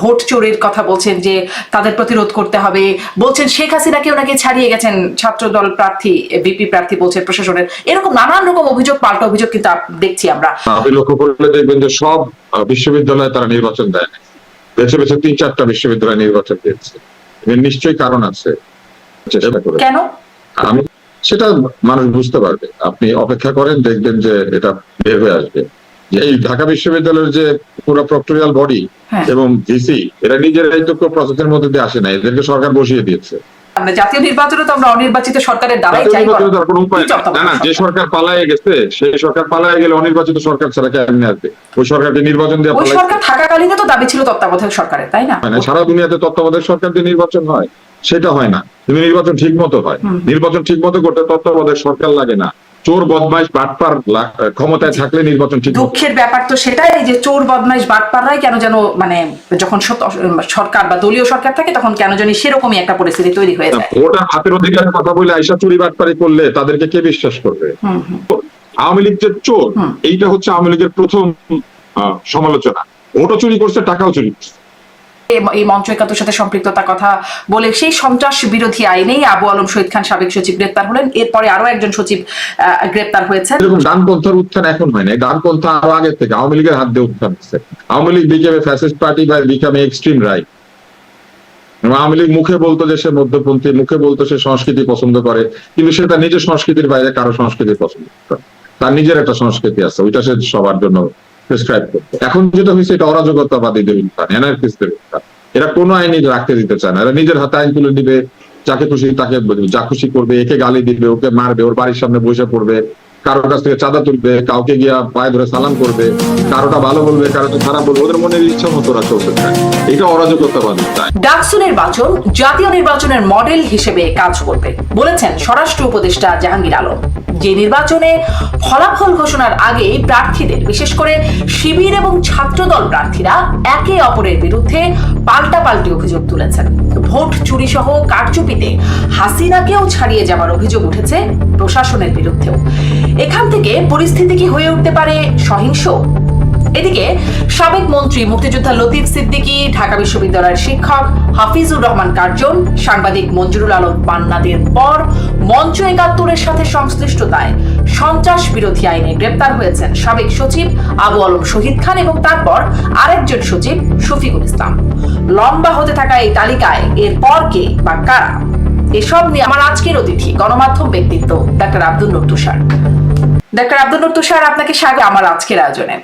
Vote চোরের কথা বলছেন যে তাদের প্রতিরোধ করতে হবে, বলছেন শেখ হাসিনাকেও নাকি ছাড়িয়ে গেছেন ছাত্রদল প্রার্থী, বিপি প্রার্থী বলছেন প্রশাসনের, এরকম নানান রকম অভিযোগ, পাল্টা অভিযোগ কিন্তু দেখছি আমরা। আপনি লক্ষ্য করলে দেখবেন যে সব বিশ্ববিদ্যালয়ে তারা নির্বাচন দেয় না, বেছে বেছে 3-4টা বিশ্ববিদ্যালয় নির্বাচন দিয়েছে। এর নিশ্চয়ই কারণ আছে, চেষ্টা করে। কেন? আমি সেটা মানুষ বুঝতে পারবে, আপনি অপেক্ষা করেন, দেখবেন যে এটা বের হয়ে আসবে। যে এই ঢাকা বিশ্ববিদ্যালয়ের যে পুরো প্রক্টোরিয়াল বডি এবং ভিসি, এরা নিজেরাই তো প্রসেসের মধ্যে দিয়ে আসে না, এদেরকে সরকার বসিয়ে দিয়েছে। জাতীয় নির্বাচনে তো আমরা অনির্বাচিত সরকারের দ্বারাই চাই। না, যে সরকার পালায়ে গেছে, সেই সরকার পালায়ে গেলে অনির্বাচিত সরকার ছাড়া কেমনে আসবে? ওই সরকারকে নির্বাচন দিয়ে ওই সরকার থাকাকালীন তো দাবি ছিল তত্ত্বাবধায়ক সরকারের, তাই না? সারা দুনিয়াতে তত্ত্বাবধায়ক সরকার দিয়ে নির্বাচন হয়, সেটা হয় না। কিন্তু নির্বাচন ঠিক মতো হয়, নির্বাচন ঠিক মতো করতে তত্ত্বাবধায়ক সরকার লাগে না। চোর বদমাইশ বাটপার ক্ষমতায় থাকলে নির্বাচন ঠিক। দুঃখের ব্যাপার তো সেটাই যে চোর বদমাইশ বাটপাররাই কেন যেন মানে যখন সরকার বা দলীয় সরকার থাকে তখন কেন জানি সেরকমই একটা পরিস্থিতি তৈরি হয়ে যায়। ওটা হাতের অধিকারের কথা বলে আইসা চুরি বাটপারি করলে তাদেরকে কে বিশ্বাস করবে? আওয়ামী লীগ যে চোর, এইটা হচ্ছে আওয়ামী লীগের প্রথম সমালোচনা। ওটা চুরি করছে, টাকাও চুরি করছে। এই মঞ্চ একাত্তর সাথে সম্পৃক্ততার কথা বলে সেই সন্ত্রাস বিরোধী আইনেই আবু আলম শহীদ খান সাবেক সচিব গ্রেপ্তার হলেন, এরপরে আরো একজন সচিব গ্রেপ্তার হয়েছেন। এরকম ডানপন্থার উত্থান এখন হয় না, ডানপন্থা আরো আগে থেকে আওয়ামী লীগের হাত দিয়ে উত্থান হচ্ছে। আওয়ামী লীগ বিকেমে ফ্যাসিস্ট পার্টি বা বিকেমে এক্সট্রিম রাইট। আওয়ামী লীগ মুখে বলতো যে সে মধ্যপন্থী, মুখে বলতো সে সংস্কৃতি পছন্দ করে, কিন্তু সে তার নিজের সংস্কৃতির বাইরে কারো সংস্কৃতি পছন্দ করে। তার নিজের একটা সংস্কৃতি আছে, ওইটা সে সবার জন্য প্রেসক্রাইব করতো। এখন যেটা হয়েছে এটা অরাজকতাবাদীদের উত্থান, এনার্কিস্টদের উত্থান। এরা কোনো আইনি রাখতে দিতে চায় না, এরা নিজের হাতে আইন তুলে দিবে, যাকে খুশি তাকে যা খুশি করবে, একে গালি দিবে, ওকে মারবে, ওর বাড়ির সামনে বসে পড়বে, কারোর কাছ থেকে চাঁদা তুলবে, কাউকে গিয়া পায়ে ধরে সালাম করবে, কারোটা ভালো বলবে, কারোটা খারাপ বলবে, ওদের মনের ইচ্ছা মতো ওরা চলতে চায়। এটা অরাজকতাবাদী। ডাকসু নির্বাচন জাতীয় নির্বাচনের মডেল হিসেবে কাজ করবে বলেছেন স্বরাষ্ট্র উপদেষ্টা জাহাঙ্গীর আলম। যে নির্বাচনে ফলাফল ঘোষণার আগে প্রার্থীদের, বিশেষ করে শিবির এবং ছাত্রদল প্রার্থীরা একে অপরের বিরুদ্ধে পাল্টাপাল্টি অভিযোগ তুলেছেন। ভোট চুরি সহ কারচুপিতে হাসিনাকেও ছাড়িয়ে যাওয়ার অভিযোগ উঠেছে প্রশাসনের বিরুদ্ধেও। এখান থেকে পরিস্থিতি কি হয়ে উঠতে পারে সহিংস? এদিকে সাবেক মন্ত্রী মুক্তিযোদ্ধা লতিফ সিদ্দিকী, ঢাকা বিশ্ববিদ্যালয়ের শিক্ষক হাফিজুর রহমান কার্জন, সাংবাদিক মঞ্জুরুল আলম পান্নাদের পর মঞ্চ একাত্তরের সাথে সংশ্লিষ্টতায় সন্ত্রাস বিরোধী আইনে গ্রেপ্তার হয়েছেন সাবেক সচিব আবু আলম শহীদ খান এবং তারপর আরেকজন সচিব শফিকুল ইসলাম। লম্বা হতে থাকা এই তালিকায় এরপর কে বা কারা, এসব নিয়ে আমার আজকের অতিথি গণমাধ্যম ব্যক্তিত্ব ডাক্তার আব্দুল নূর তুষার। ডাক্তার আব্দুল নূর তুষার, আপনাকে স্বাগত আমার আজকের আয়োজনে।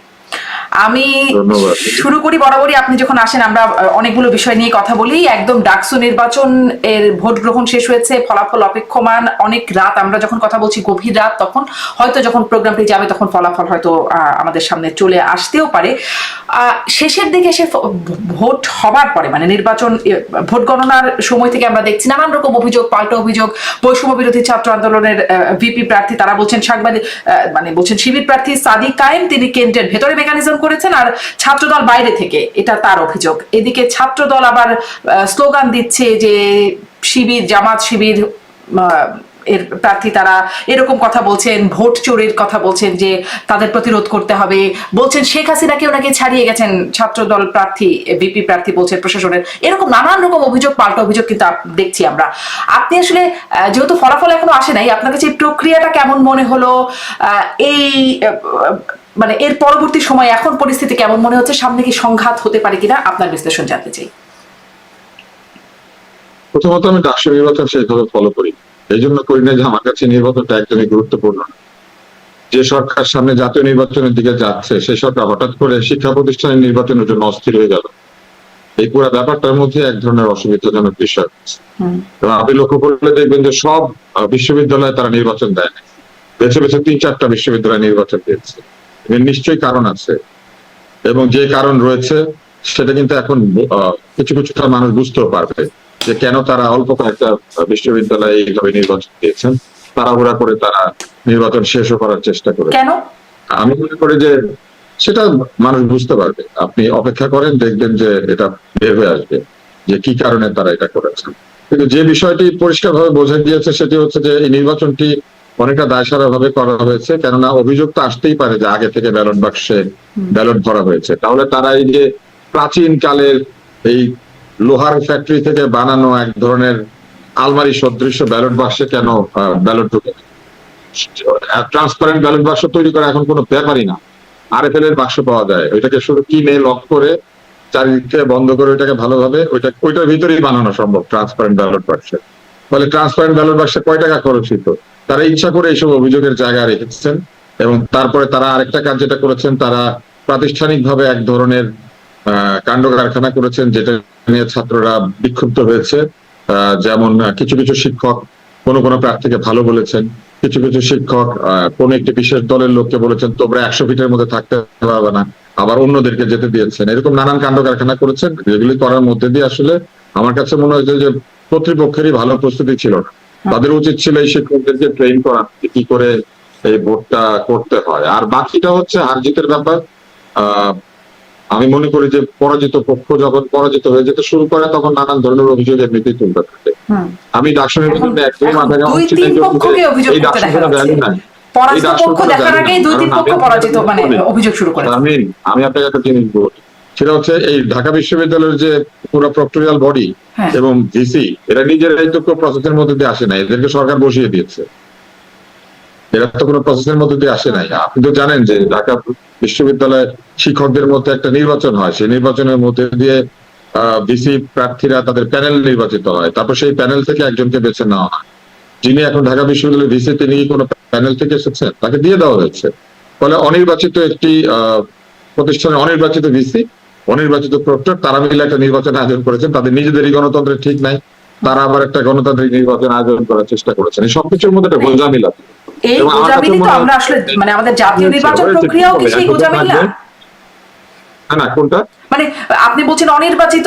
আমি শুরু করি, বরাবরই আপনি যখন আসেন আমরা অনেকগুলো বিষয় নিয়ে কথা বলি। একদম ডাকসু নির্বাচন এর ভোট গ্রহণ শেষ হয়েছে, ফলাফল অপেক্ষমান, অনেক রাত আমরা যখন কথা বলছি গভীর রাত, তখন হয়তো যখন প্রোগ্রামটি যাবে তখন ফলাফল হয়তো আমাদের সামনে চলে আসতেও পারে। শেষের দিকে এসে ভোট হবার পরে মানে নির্বাচন ভোট গণনার সময় থেকে আমরা দেখছি নানান রকম অভিযোগ, পাল্টা অভিযোগ। বৈষম্য বিরোধী ছাত্র আন্দোলনের ভিপি প্রার্থী তারা বলছেন সাংবাদিক বলছেন শিবির প্রার্থী সাদিক কায়েম তিনি কেন্দ্রের ভেতরে মেকানিজম করেছেন আর ছাত্রদল বাইরে থেকে, এটা তার অভিযোগ। এদিকে ছাত্রদল আবার স্লোগান দিচ্ছে যে শিবির, জামাত শিবির এর প্রার্থী তারা এরকম কথা বলছেন, ভোট চোরের কথা বলছেন যে তাদের প্রতিরোধ করতে হবে, বলছেন শেখ হাসিনাকেও নাকি ছাড়িয়ে গেছেন ছাত্রদল প্রার্থী, বিপি প্রার্থী বলছেন প্রশাসনের, এরকম নানান রকম অভিযোগ, পাল্টা অভিযোগ কিন্তু দেখছি আমরা। আপনি আসলে যেহেতু ফলাফল এখনো আসে নাই, আপনার কাছে এই প্রক্রিয়াটা কেমন মনে হলো? এই মানে এর পরবর্তী সময় এখন পরিস্থিতি কেমন মনে হচ্ছে? সামনে কি সংঘাত হতে পারে কিনা আপনার বিশ্লেষণ জানতে চাই। প্রথমত আমি ডাকসু নির্বাচন সেইভাবে ফলো করি, এই জন্য করি না যে আমার কাছে নির্বাচনটা একদমই গুরুত্বপূর্ণ না। যে সরকার সামনে জাতীয় নির্বাচনের দিকে যাচ্ছে সেই সরকার হঠাৎ করে শিক্ষা প্রতিষ্ঠানের নির্বাচনের জন্য অস্থির হয়ে গেল, এই পুরো ব্যাপারটার মধ্যে এক ধরনের অসুবিধাজনক বিষয় আছে। এবং আপনি লক্ষ্য করলে দেখবেন যে সব বিশ্ববিদ্যালয়ে তারা নির্বাচন দেয় না, বেছে বেছে 3-4টা বিশ্ববিদ্যালয় নির্বাচন দিয়েছে। এর নিশ্চয়ই কারণ আছে, এবং যে কারণ রয়েছে সেটা কিন্তু এখন কিছু কিছুটা মানুষ বুঝতেও পারবে যে কেন তারা অল্প কয়েকটা বিশ্ববিদ্যালয়ে এইভাবে নির্বাচন দিয়েছেন। তাড়াহুড়া করে তারা নির্বাচন শেষও করার চেষ্টা করে। কেন? আমি মনে করি যে সেটা মানুষ বুঝতে পারবে, আপনি অপেক্ষা করেন, দেখবেন যে এটা বের হয়ে আসবে যে কি কারণে তারা এটা করেছেন। কিন্তু যে বিষয়টি পরিষ্কার ভাবে বোঝা গিয়েছে সেটি হচ্ছে যে এই নির্বাচনটি অনেকটা দায়সারা ভাবে করা হয়েছে, কেননা অভিযোগ তো আসতেই পারে যে আগে থেকে ব্যালট বাক্সে ব্যালট ভরা হয়েছে। তাহলে তারা এই যে প্রাচীন কালের এই লোহার ফ্যাক্টরি থেকে বানানো এক ধরনের আলমারি সদৃশ ব্যালট বাক্সে কেন ব্যালট ঢুকে? ট্রান্সপারেন্ট ব্যালট বাক্স তৈরি করা এখন কোনো ব্যাপারই না। আরএফএল এর বাক্স পাওয়া যায়, ওইটাকে শুধু কিনে লক করে চারিদিকে বন্ধ করে ওইটাকে ভালোভাবে ওইটার ভিতরেই বানানো সম্ভব ট্রান্সপারেন্ট ব্যালট বাক্সে। ফলে ট্রান্সপারেন্ট ব্যালট বাক্সে কয় টাকা খরচ হতো? তারা ইচ্ছা করে এইসব অভিযোগের জায়গা রেখেছেন এবং তারপরে তারা আরেকটা কাজ যেটা করেছেন, তারা প্রাতিষ্ঠানিকভাবে এক ধরনের কাণ্ড কারখানা করেছেন, যেটা নিয়ে ছাত্ররা বিক্ষুব্ধ হয়েছে। যেমন কিছু কিছু শিক্ষক কোনো প্রার্থীকে ভালো বলেছেন, কিছু কিছু শিক্ষক কোন একটি বিশেষ দলের লোককে বলেছেন তোমরা 100 ফিটের মধ্যে থাকতে পারবে না, আবার অন্যদেরকে যেতে দিয়েছেন। এরকম নানান কাণ্ড কারখানা করেছেন, যেগুলি করার মধ্যে দিয়ে আসলে আমার কাছে মনে হয়েছে যে কর্তৃপক্ষেরই ভালো প্রস্তুতি ছিল না। তাদের উচিত ছিল এই শিক্ষকদেরকে ট্রেন করা কি করে এই ভোটটা করতে হয়। আর বাকিটা হচ্ছে হার জিতের ব্যাপার। আমি মনে করি যে পরাজিত পক্ষ যখন পরাজিত হয়ে যেতে শুরু করে তখন নানান ধরনের অভিযোগ এমনিতেই তুলতে থাকে। আমি ডাকসু নির্বাচনে একদমই মাথায় এই ডাকসু ভ্যালু নাই। আমি আপনাকে একটা জিনিস বলি, সেটা হচ্ছে এই ঢাকা বিশ্ববিদ্যালয়ের যে পুরো প্রক্টোরিয়াল বডি এবং ভিসি, এরা নিজেরাই তো প্রসেসের মধ্যে দিয়ে আসে নাই, এদেরকে সরকার বসিয়ে দিয়েছে। এরা তো কোনো প্রসেসের মধ্যে দিয়ে আসে নাই। আপনি তো জানেন যে ঢাকা বিশ্ববিদ্যালয়ে শিক্ষকদের মধ্যে একটা নির্বাচন হয়, সেই নির্বাচনের মধ্যে দিয়ে ভিসি প্রার্থীরা তাদের প্যানেল নির্বাচিত হয়, তারপর সেই প্যানেল থেকে একজনকে বেছে নেওয়া হয়। যিনি এখন ঢাকা বিশ্ববিদ্যালয়ের ভিসি, তিনি কোনো প্যানেল থেকে এসেছেন? তাকে দিয়ে দেওয়া হয়েছে। ফলে অনির্বাচিত একটি প্রতিষ্ঠানের অনির্বাচিত ভিসি, অনির্বাচিত প্রক্টর, তারা মিলে একটা নির্বাচন আয়োজন করেছেন। তাদের নিজেদেরই গণতন্ত্রের ঠিক নাই, তারা আবার একটা গণতান্ত্রিক নির্বাচন আয়োজন করার চেষ্টা করেছেন। এই সবকিছুর মধ্যে একটা গোঁজামিল আছে। এই গোঁজামিলই তো আমরা আসলে মানে আমাদের জাতীয় নির্বাচন প্রক্রিয়াও কি সেই গোঁজামিল না? না, কোনটা? মানে আপনি বলছেন অনির্বাচিত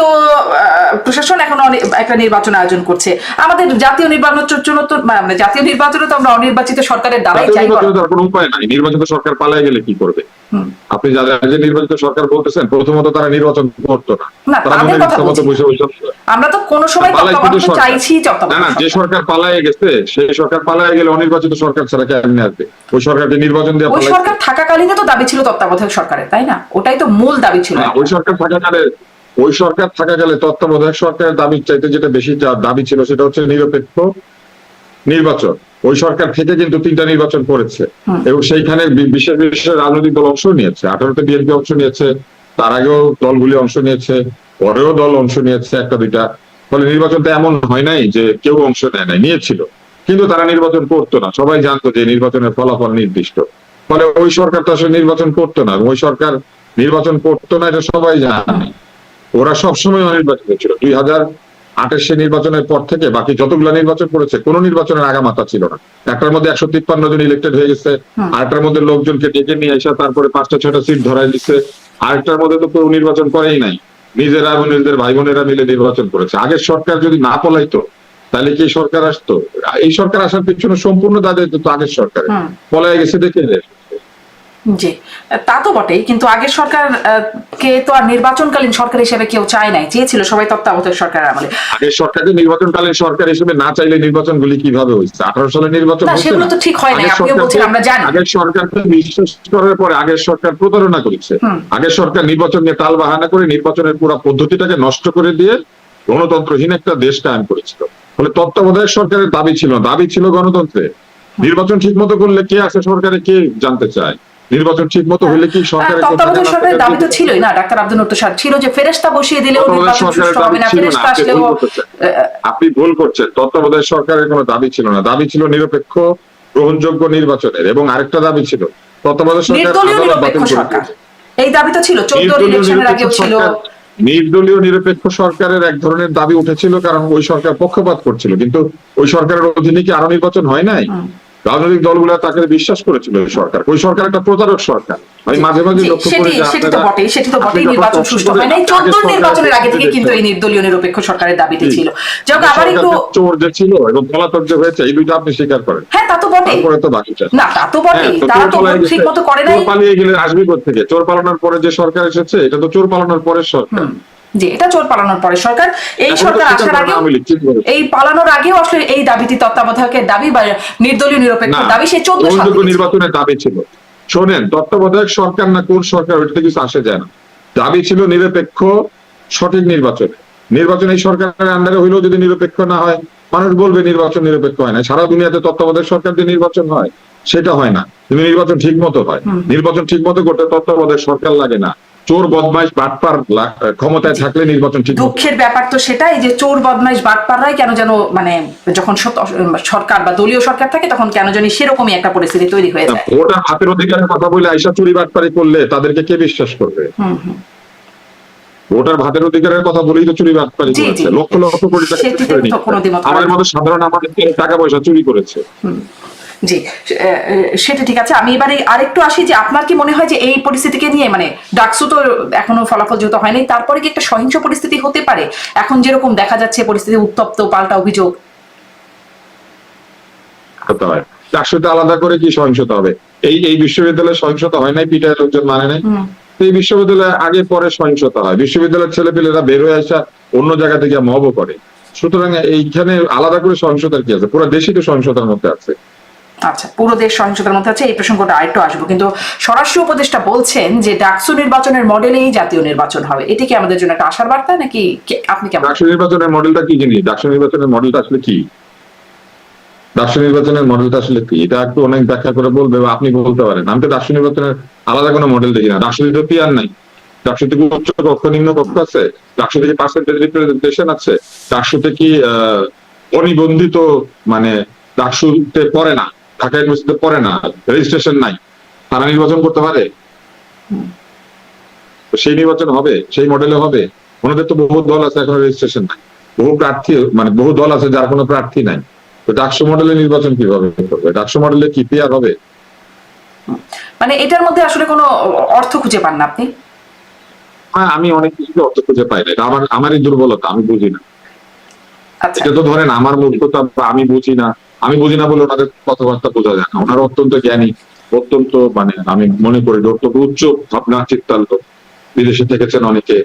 প্রশাসন এখন একটা নির্বাচন আয়োজন করছে। আমাদের জাতীয় নির্বাচনের জন্য তো মানে জাতীয় নির্বাচনে তো আমরা অনির্বাচিত সরকারের দ্বারাই চাই। কোনো উপায় নাই, নির্বাচিত সরকার পালায় গেলে কি করবে? আপনি যারা যে নির্বাচিত সরকার বলতেছেন, প্রথমত তারা নির্বাচন করতো না, আমরা তো কোনো সময় চাইছি। না, যে সরকার পালায় গেছে সেই সরকার পালায় গেলে অনির্বাচিত সরকার ছাড়া কেমনে আসবে? ওই সরকারকে নির্বাচন দিয়ে, ওই সরকার থাকাকালীনই তো দাবি ছিল তত্ত্বাবধায়ক সরকারের, তাই না? ওটাই তো মূল দাবি ছিল। ওই সরকার থাকাকালে তত্ত্বাবধায়ক সরকারের দাবির চাইতে যেটা বেশি দাবি ছিল সেটা হচ্ছে নিরপেক্ষ নির্বাচন। ওই সরকার থেকে কিন্তু 3টা নির্বাচন করেছে এবং সেইখানে বিশেষ বিশেষ রাজনৈতিক দল অংশ নিয়েছে। 18তে বিএনপি অংশ নিয়েছে, তার আগেও দলগুলি অংশ নিয়েছে, পরেও দল অংশ নিয়েছে 1টা-2টা। ফলে নির্বাচনটা এমন হয় নাই যে কেউ অংশ নেয় নাই, নিয়েছিল, কিন্তু তারা নির্বাচন করতো না। সবাই জানতো যে নির্বাচনের ফলাফল নির্দিষ্ট। ফলে ওই সরকার তো আসলে নির্বাচন করতো না, ওই সরকার নির্বাচন করতো না, এটা সবাই জানে। ওরা সবসময় অনির্বাচিত ছিল। 2028 নির্বাচনের পর থেকে বাকি যতগুলো নির্বাচন করেছে কোনো নির্বাচনের আগামাথা ছিল না। একটার মধ্যে 153 জন ইলেক্টেড হয়ে গেছে, আরেকটার মধ্যে লোকজনকে ডেকে নিয়ে এসে তারপরে 5টা-6টা সিট ধরাই দিচ্ছে, আরেকটার মধ্যে তো কেউ নির্বাচন করেই নাই, নিজেরা এবং নিজেদের ভাই বোনেরা মিলে নির্বাচন করেছে। আগের সরকার যদি না পলাইতো তাহলে কি সরকার আসতো? এই সরকার আসার পিছনে সম্পূর্ণ দায়িত্ব তো আগের সরকার, পলাই গেছে দেখে। জি, তা তো বটেই, কিন্তু আগের সরকার কে তো আর নির্বাচনকালীন সরকার হিসেবে কেউ চায় নাই, চেয়েছিল সবাই তত্ত্বাবধায়ক সরকারের আমলে। আগের সরকারকে নির্বাচনকালীন সরকার হিসেবে না চাইলে নির্বাচনগুলি কিভাবে হয়েছে? 18 সালে নির্বাচন হয়েছে, সেগুলো তো ঠিক হয় না, আপনিও বলছেন, আমরা জানি। আগের সরকারকে বিশ্বাস করার পরে আগের সরকার প্রতারণা করেছে। আগের সরকার নির্বাচন নিয়ে টাল বাহানা করে নির্বাচনের পুরো পদ্ধতিটাকে নষ্ট করে দিয়ে গণতন্ত্রহীন একটা দেশ কায়েম করেছিল। ফলে তত্ত্বাবধায়ক সরকারের দাবি ছিল গণতন্ত্রে। নির্বাচন ঠিক মতো করলে কে আছে সরকারে, কে জানতে চায়? নির্বাচন ঠিক মতো হলে কি সরকারের তত্ত্বাবধায়ক সরকারের দাবি তো ছিলই না, ডাক্তার আব্দুল নূর সাহেব, ছিল যে ফেরেশতা বসিয়ে দিলেও নির্বাচন সুষ্ঠু হবে না, ফেরেশতা আসলেও। আপনি ভুল করছেন, তত্ত্বাবধায়ক সরকারের কোনো দাবি ছিল না। দাবি ছিল নিরপেক্ষ গ্রহণযোগ্য নির্বাচনের, এবং আরেকটা দাবি ছিল তত্ত্বাবধায়ক সরকার। এই দাবি তো ছিল 14 ইলেকশনের আগেও ছিল। নির্দলীয় নিরপেক্ষ সরকারের এক ধরনের দাবি উঠেছিল, কারণ ওই সরকার পক্ষপাত করছিল। কিন্তু ওই সরকারের অধীনে কি আরো নির্বাচন হয় নাই? রাজনৈতিক দলগুলো তাকে বিশ্বাস করেছিল ওই সরকার একটা প্রতারক সরকার। আমি মাঝে মাঝে লক্ষ্য করি যে সেটি তো বটেই, নির্বাচন সুষ্ঠু হয় নাই 14 নির্বাচনের আগে থেকে, কিন্তু এই নির্দলীয় নিরপেক্ষ সরকারের দাবিটি ছিল। যখন আবার একটু চোর যে ছিল এবং পলাতক যে হয়েছে, এই দুইটা আপনি স্বীকার করেন। হ্যাঁ, তা তো বটেই। তারপরে তো বাকিটা না, তা তো বটেই, তারা তো ঠিকমতো করে নাই। চোর পালিয়ে গেলে আসবে কোথা থেকে? চোর পালানোর পরে যে সরকার এসেছে, এটা তো চোর পালানোর পরের সরকার। জি, এটা চোর পালানোর পরে সরকার। এই সরকার আসার আগে, এই পালানোর আগেও আসলে এই দাবিটি তত্ত্বাবধায়কের দাবি বা নির্দলীয় নিরপেক্ষ দাবি, সেই 14 নির্বাচনের দাবি ছিল। শোনেন, তত্ত্বাবধায়ক সরকার না কোন সরকার, ওইটাতে কিছু আসে যায় না। দাবি ছিল নিরপেক্ষ সঠিক নির্বাচন এই সরকারের আন্ডারে হইলেও যদি নিরপেক্ষ না হয়, মানুষ বলবে নির্বাচন নিরপেক্ষ হয় না। সারা দুনিয়াতে তত্ত্বাবধায়ক সরকার দিয়ে নির্বাচন হয়, সেটা হয় না। কিন্তু নির্বাচন ঠিক মতো হয়। নির্বাচন ঠিক মতো করতে তত্ত্বাবধায়ক সরকার লাগে না, চোর বদমাইশ বাটপার ক্ষমতায় থাকলে নির্বাচন ঠিক। দুঃখের ব্যাপার তো সেটাই যে চোর বদমাইশ বাটপাররাই কেন যেন মানে যখন সরকার বা দলীয় সরকার থাকে তখন কেন জানি সেরকমই একটা পরিস্থিতি তৈরি হয়ে যায়। ওটা হাতের অধিকারের কথা বলে আইসা চুরি বাটপারি করলে তাদেরকে কে বিশ্বাস করবে? ভোটার ভাতের অধিকারের কথা বলেই তো চুরি বাটপারি করেছে, লক্ষ লক্ষ কোটি টাকা আমাদের মতো সাধারণ আমাদের টাকা পয়সা চুরি করেছে। জি, সেটা ঠিক আছে। আমি এবারে আরেকটু আসি যে আপনার কি মনে হয় যে এই পরিস্থিতিকে নিয়ে মানে ডাকসু তো এখনো ফলাফল যেহেতু হয়নি, তারপরে কি একটা সহিংস পরিস্থিতি হতে পারে? এখন যেরকম দেখা যাচ্ছে পরিস্থিতি উত্তপ্ত, পাল্টা অভিযোগ হতে হয়। ডাকসুতে আলাদা করে কি সহিংসতা হবে? এই বিশ্ববিদ্যালয়ে সহিংসতা হয় নাই, পিটায় লোকজন মানে নাই। এই বিশ্ববিদ্যালয়ে আগে পরে সহিংসতা হয়, বিশ্ববিদ্যালয়ের ছেলেপেলেরা বের হয়ে আসা অন্য জায়গা থেকে মবও করে। সুতরাং এইখানে আলাদা করে সহিংসতার কি আছে? পুরো দেশই তো সহিংসতার মধ্যে আছে। আচ্ছা, পুরো দেশ সহিংসতার মধ্যে আছে, এই প্রসঙ্গটা আরেকটু আসবো। কিন্তু স্বরাষ্ট্র উপদেষ্টা বলছেন যে ডাকসু নির্বাচনের মডেলেই জাতীয় নির্বাচন হবে। এটি কি আমাদের জন্য একটা আশার বার্তা নাকি আপনি কেমন? ডাকসু নির্বাচনের মডেলটা কি জিনিস? ডাকসু নির্বাচনের মডেলটা আসলে কি? ডাকসু নির্বাচনের মডেলটা আসলে কি? এটা একটু অনেক ব্যাখ্যা করে বলবে বা আপনি বলতে পারেন। আমি তো ডাকসু নির্বাচনের আলাদা কোনো মডেল দেখি না। ডাকসু তো পিয়ার নাই, ডাকসুতে কি উচ্চ কক্ষ নিম্ন কক্ষ আছে? ডাকসুতে কি পার্সেন্টেজ রিপ্রেজেন্টেশন আছে? ডাকসুতে কি অনিবন্ধিত মানে ডাকসুতে পড়ে না, ঢাকা ইউনিভার্সিটিতে পড়ে না, রেজিস্ট্রেশন নাই, তারা নির্বাচন করতে পারে? সেই নির্বাচন হবে, সেই মডেলে হবে? ওনাদের তো বহু দল আছে, এখন রেজিস্ট্রেশন নাই, বহু প্রার্থী মানে বহু দল আছে যার কোনো প্রার্থী নাই। তো ডাকসু মডেলে নির্বাচন কিভাবে করবে? ডাকসু মডেলে কি পিয়ার হবে? মানে এটার মধ্যে আসলে কোনো অর্থ খুঁজে পান না আপনি? হ্যাঁ, আমি অনেক কিছু অর্থ খুঁজে পাই না, এটা আমারই দুর্বলতা, আমি বুঝি না। এটা তো ধরেন আমার মূর্খতা, আমি বুঝি না বলে ওনাদের কথাবার্তা বোঝা যায় না। ওনারা অত্যন্ত জ্ঞানী, অত্যন্ত মানে আমি মনে করি অত্যন্ত উচ্চ ভাবনা চিন্তার লোক। বিদেশে থেকেছেন অনেকে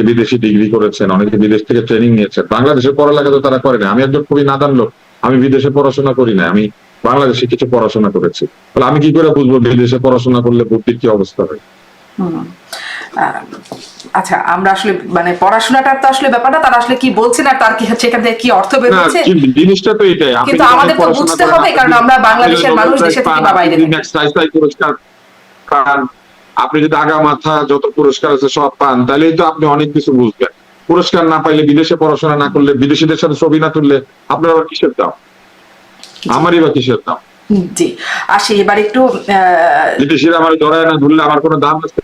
বিদেশি ডিগ্রি করেছেন, অনেকে বিদেশ থেকে ট্রেনিং নিয়েছেন। বাংলাদেশের পড়ালেখা তো তারা করে না। আমি একজন খুবই নাদান লোক, আমি বিদেশে পড়াশোনা করি না, আমি বাংলাদেশে কিছু পড়াশোনা করেছি। তাহলে আমি কি করে বুঝবো বিদেশে পড়াশোনা করলে বুদ্ধির কি অবস্থা হয়? আচ্ছা, আমরা আসলে মানে পড়াশোনাটা তো আসলে ব্যাপারটা তারা আসলে কি বলছেন আর তার কি সেখান থেকে কি অর্থ বের হচ্ছে, জিনিসটা তো এটাই। কিন্তু আমাদের তো বুঝতে হবে, কারণ আমরা বাংলাদেশের মানুষ, দেশে থেকে বা বাইরে থেকে। পুরস্কার পান, আপনি যদি আগা মাথা যত পুরস্কার আছে সব পান, তাহলেই তো আপনি অনেক কিছু বুঝবেন। পুরস্কার না পাইলে, বিদেশে পড়াশোনা না করলে, বিদেশিদের সাথে ছবি না তুললে আপনার আবার কিসের দাম? আমারই বা কিসের দাম? জি, আসি এবার একটু বিদেশিরা আমার ধরায় না ধরলে আমার কোনো দাম আছে?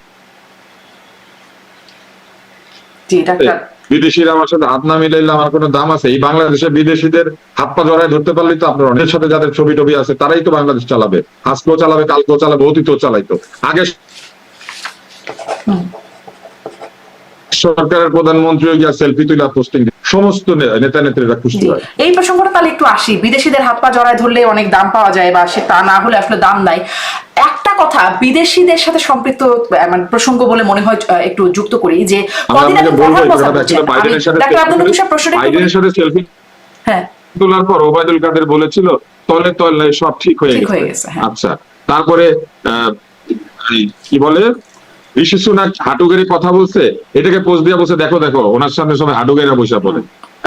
জি ডাক্তার, বিদেশিরা আমার সাথে হাত না মিলাইলে আমার কোনো দাম আছে? এই বাংলাদেশে বিদেশিদের হাত পা জড়ায় ধরতে পারলেই তো আপনার অনেকের সাথে যাদের ছবি টবি আছে তারাই তো বাংলাদেশ চালাবে। আজকেও চালাবে, কালকেও চালাবে, অতীতেও চালাইতো। আগে সরকারের প্রধানমন্ত্রী গিয়া সেলফি তুলে পোস্টিং, সমস্ত নেতা নেত্রীরা খুশি হয়। এই প্রসঙ্গটা তাহলে একটু আসি। বিদেশিদের হাত পা জড়ায় ধরলে অনেক দাম পাওয়া যায়, বা সে তা না হলে আসলে দাম নাই। একটা কথা বিদেশিদের সাথে সম্পৃক্ত মানে প্রসঙ্গ বলে মনে হয় একটু যুক্ত করি যে কদিন আগে বাইডেনের সাথে সেলফি তোলার পর ওবায়দুল কাদের বলেছিল তলে তলে সব ঠিক হয়ে গেছে। আচ্ছা, তারপরে কি বলে ঋষি সুনাক হাঁটুগেরে কথা বলছে, এটাকে পোস্ট দিয়ে বলছে দেখো ওনার সামনে সবাই হাঁটুগেরা বসে পড়ে।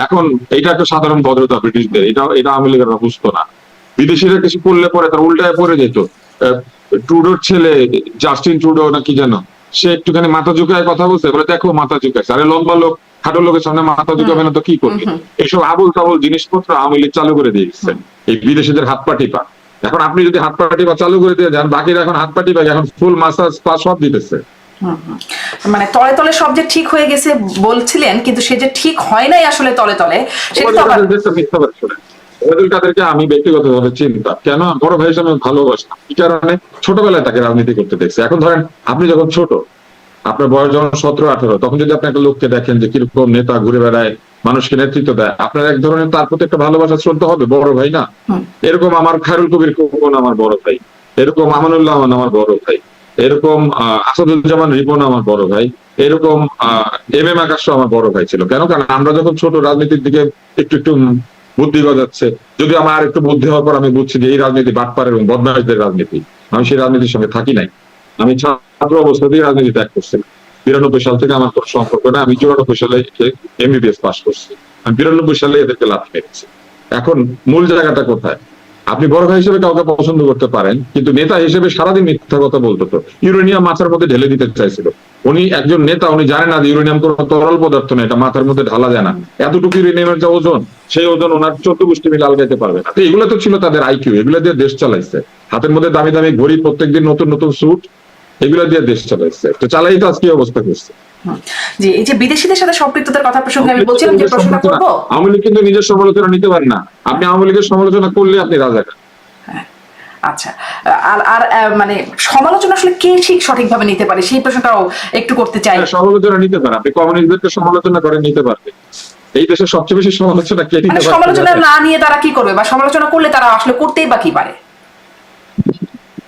এখন এটা একটা সাধারণ ভদ্রতা ব্রিটিশদের, এটা আওয়ামী লীগেরা বুঝতো না। বিদেশিরা কিছু করলে পরে তার উল্টায় পড়ে যেত। ট্রুডোর ছেলে জাস্টিন ট্রুডো না কি যেন, সে একটুখানি মাথা ঝুঁকায় কথা বলছে, বলে দেখো মাথা ঝুঁকাইছে। আরে লম্বা লোক খাটো লোকের সামনে মাথা ঝুঁকাবে না তো কি করবে? এইসব আবুল তাবুল জিনিসপত্র আওয়ামী লীগ চালু করে দিয়েছে, এই বিদেশিদের হাত পা টিপা। এখন আপনি যদি হাত পা টিপা চালু করে দিয়ে যান, বাকিরা এখন হাত পা টিপা এখন ফুল মাসাজ পা সব দিতেছে। মানে তলে তলে সব যে ঠিক হয়ে গেছে বলছিলেন, কিন্তু সে যে ঠিক হয় নাই আসলে তলে তলে, সেটা ওবায়দুল কাদেরকে আমি ব্যক্তিগতভাবে চিনতাম। কেন? বড় ভাই হিসেবে ভালোবাসতাম। এই কারণে ছোটবেলায় তাকে রাজনীতি করতে দেখছি। এখন ধরেন আপনি যখন ছোট, আপনার বয়স যখন 17-18, তখন যদি আপনি একটা লোককে দেখেন যে কিরকম নেতা ঘুরে বেড়ায়, মানুষকে নেতৃত্ব দেয়, আপনার এক ধরনের তার প্রতি একটা ভালোবাসা চলতে হবে, বড় ভাই না? এরকম আমার খায়রুল কবির খোকন আমার বড় ভাই, এরকম আমানুল্লাহ আমার বড় ভাই, এরকম আসাদুজ্জামান রিপন আমার বড় ভাই, এরকম এম আকাশ আমার বড় ভাই ছিল। কেন? কারণ আমরা যখন ছোট রাজনীতির দিকে একটু বুদ্ধি গজাচ্ছে, যদি আমার একটু বুদ্ধি হওয়ার পর আমি বুঝছি যে এই রাজনীতি বাটপার এবং বদমাইশদের রাজনীতি, আমি সেই রাজনীতির সঙ্গে থাকি নাই। আমি ছাত্র অবস্থাতেই রাজনীতি ত্যাগ করছি। 92 সাল থেকে আমার কোনো সম্পর্ক না, আমি 94 সালে এমবিবিএস পাস করছি, আমি 92 সালে এদেরকে লাথ মেরেছি। এখন মূল জায়গাটা কোথায়? আপনি বড় ভাই হিসেবে কাউকে পছন্দ করতে পারেন, কিন্তু নেতা হিসেবে সারাদিন মিথ্যা কথা বলতো। তো ইউরেনিয়াম মাথার মধ্যে ঢেলে দিতে চাইছিল। উনি একজন নেতা, উনি জানেন না যে ইউরেনিয়াম কোনো তরল পদার্থ না, এটা মাথার মধ্যে ঢালা যায় না। এতটুকু ইউরেনিয়ামের যে ওজন, সেই ওজন ওনার 14 গোষ্ঠী মিলে আলগাইতে পারবে না। তো এগুলো তো ছিল তাদের আইকিউ, এগুলো দিয়ে দেশ চালাইছে। হাতের মধ্যে দামি দামি ঘড়ি, প্রত্যেকদিন নতুন নতুন স্যুট, এগুলো দিয়ে দেশ চালাইছে। তো চালাই তো আজকে অবস্থা করছে। জি, এই যে বিদেশিদের সাথে সম্পৃক্ততার কথা প্রসঙ্গে আমি বলছিলাম যে প্রশ্নটা করব। আওয়ামী লীগ কিন্তু নিজের সমালোচনা নিতে পারেন না। আপনি আওয়ামী লীগের সমালোচনা করলে আপনি রাজাকার। আচ্ছা, আর আর মানে সমালোচনা আসলে কে ঠিক সঠিকভাবে নিতে পারে সেই প্রশ্নটাও একটু করতে চাই। সমালোচনা নিতে পারে, আপনি কমিউনিস্টদেরকে সমালোচনা করে নিতে পারবেন। এই দেশের সবচেয়ে বেশি সমালোচনা কে নিতে মানে পারে? সমালোচনা না নিয়ে তারা কি করবে, বা সমালোচনা করলে তারা আসলে করতেই বা কি পারে?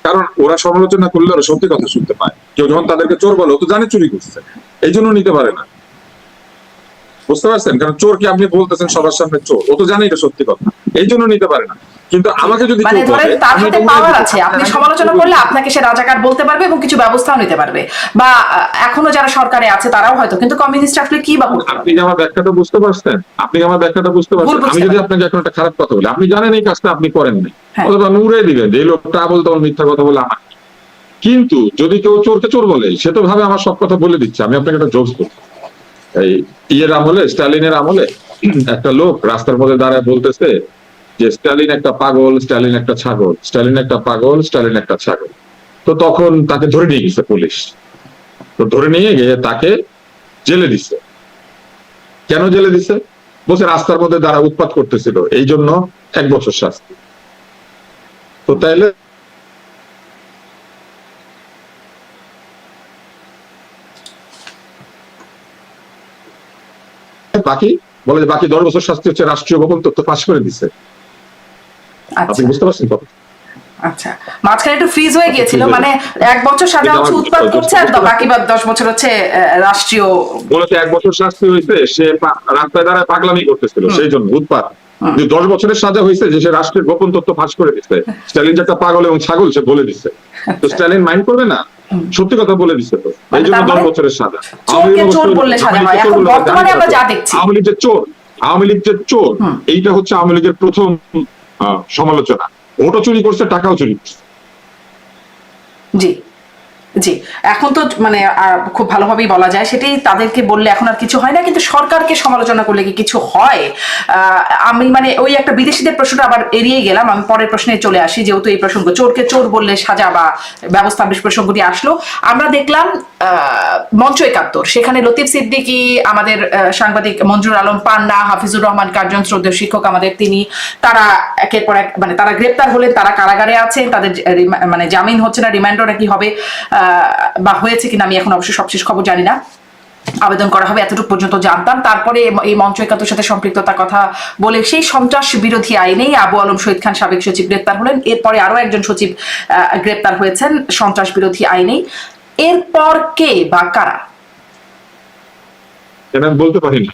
কারণ ওরা সমালোচনা করলে ওরা সত্যি কথা শুনতে পায়। কেউ যখন তাদেরকে চোর বলে, ও তো জানে চুরি করছে, এই জন্য নিতে পারে না। বুঝতে পারছেন? কারণ চোরকে আপনি বলতেছেন সবার সামনে চোর, ও তো জানে এটা সত্যি কথা, এই জন্য নিতে পারে না। কিন্তু আমাকে যদি মানে ধরেন তার হাতে পাওয়ার আছে, আপনি সমালোচনা করলে আপনাকে সে রাজাকার বলতে পারবে এবং কিছু ব্যবস্থাও নিতে পারবে, বা এখনো যারা সরকারে আছে তারাও হয়তো, কিন্তু কমিউনিস্ট আসলে কি বা করতে? আপনি কি আমার ব্যাখ্যাটা বুঝতে পারছেন? আপনি কি আমার ব্যাখ্যাটা বুঝতে পারছেন? আমি যদি আপনাকে এখন একটা খারাপ কথা বলি, আপনি জানেন এই কাজটা আপনি করেন নাই, অথবা আপনি উড়ে দিবেন যে এই লোকটা বলতে আমার মিথ্যা কথা বলে আমার। কিন্তু যদি কেউ চোরকে চোর বলে, সে তো ভাবে আমার সব কথা বলে দিচ্ছে। আমি আপনাকে একটা জোকস বলছি। এই ইয়ের আমলে, স্টালিনের আমলে একটা লোক রাস্তার মধ্যে দাঁড়ায় বলতেছে যে স্টালিন একটা পাগল, স্টালিন একটা ছাগল, স্টালিন একটা পাগল, স্টালিন একটা ছাগল। তো তখন তাকে ধরে নিয়ে গেছে পুলিশ। তো ধরে নিয়ে গিয়ে তাকে জেলে দিছে। কেন জেলে দিছে? বলছে রাস্তার মধ্যে দাঁড়া উৎপাত করতেছিল, এই জন্য 1 বছর শাস্তি। তো তাইলে বাকি বলে যে বাকি 10 বছর শাস্তি হচ্ছে রাষ্ট্রীয় গোপন তথ্য ফাঁস করে দিছে। আপনি বুঝতে পারছেন কথা? আচ্ছা, মাঝখানে একটু ফ্রিজ হয়ে গিয়েছিল, মানে 1 বছর সাজা হচ্ছে উৎপাত করছে, আর বাকি 10 বছর হচ্ছে রাষ্ট্রীয়। বলেছে 1 বছর শাস্তি হয়েছে, সে রাস্তায় দাঁড়ায় পাগলামি করতেছিল, সেই জন্য উৎপাত। 10 বছরের সাজা হয়েছে যে সে রাষ্ট্রের গোপন তথ্য ফাঁস করে দিচ্ছে। স্টালিন যে একটা পাগল এবং ছাগল সে বলে দিচ্ছে। তো স্টালিন মাইন্ড করবে না? সত্যি কথা বলে দিচ্ছে তো, এই জন্য 10 বছরের সাজা। চোর বললে সাজা হয়। এখন বর্তমানে আমরা যা দেখছি, আওয়ামী লীগ যে চোর, আওয়ামী লীগ যে চোর, এইটা হচ্ছে আওয়ামী লীগের প্রথম সমালোচনা। ভোটও চুরি করছে, টাকাও চুরি করছে। জি জি, এখন তো মানে খুব ভালোভাবেই বলা যায়, সেটাই তাদেরকে বললে এখন আর কিছু হয় না, কিন্তু সরকারকে সমালোচনা করলে কি কিছু হয়? আমি মানে ওই একটা বিদেশিদের প্রশ্নটা আবার এড়িয়ে গেলাম, আমি পরের প্রশ্নে চলে আসি, যেহেতু এই প্রসঙ্গ চোরকে চোর বললে সাজা বা ব্যবস্থা প্রসঙ্গটি আসলো। আমরা দেখলাম মঞ্চ ৭১, সেখানে লতিফ সিদ্দিকী, আমাদের সাংবাদিক মঞ্জুর আলম পান্না, হাফিজুর রহমান কার্জন, শ্রদ্ধেয় শিক্ষক আমাদের, তারা একের পর এক মানে তারা গ্রেপ্তার হলেন, তারা কারাগারে আছেন, তাদের মানে জামিন হচ্ছে না, রিমান্ডও নাকি হবে বা হয়েছে কিনা আমি এখন অবশ্য সবশেষ খবর জানি না, আবেদন করা হবে এতটুকু পর্যন্ত জানতাম। তারপরে এই মঞ্চ ৭১ সাথে সম্পৃক্ততার কথা বলে সেই সন্ত্রাস বিরোধী আইনেই আবু আলম শহীদ খান সাবেক সচিব গ্রেপ্তার হলেন, এরপরে আরো একজন সচিব গ্রেপ্তার হয়েছেন সন্ত্রাস বিরোধী আইনেই। এরপর কে বা কারা? আমি বলতে পারি না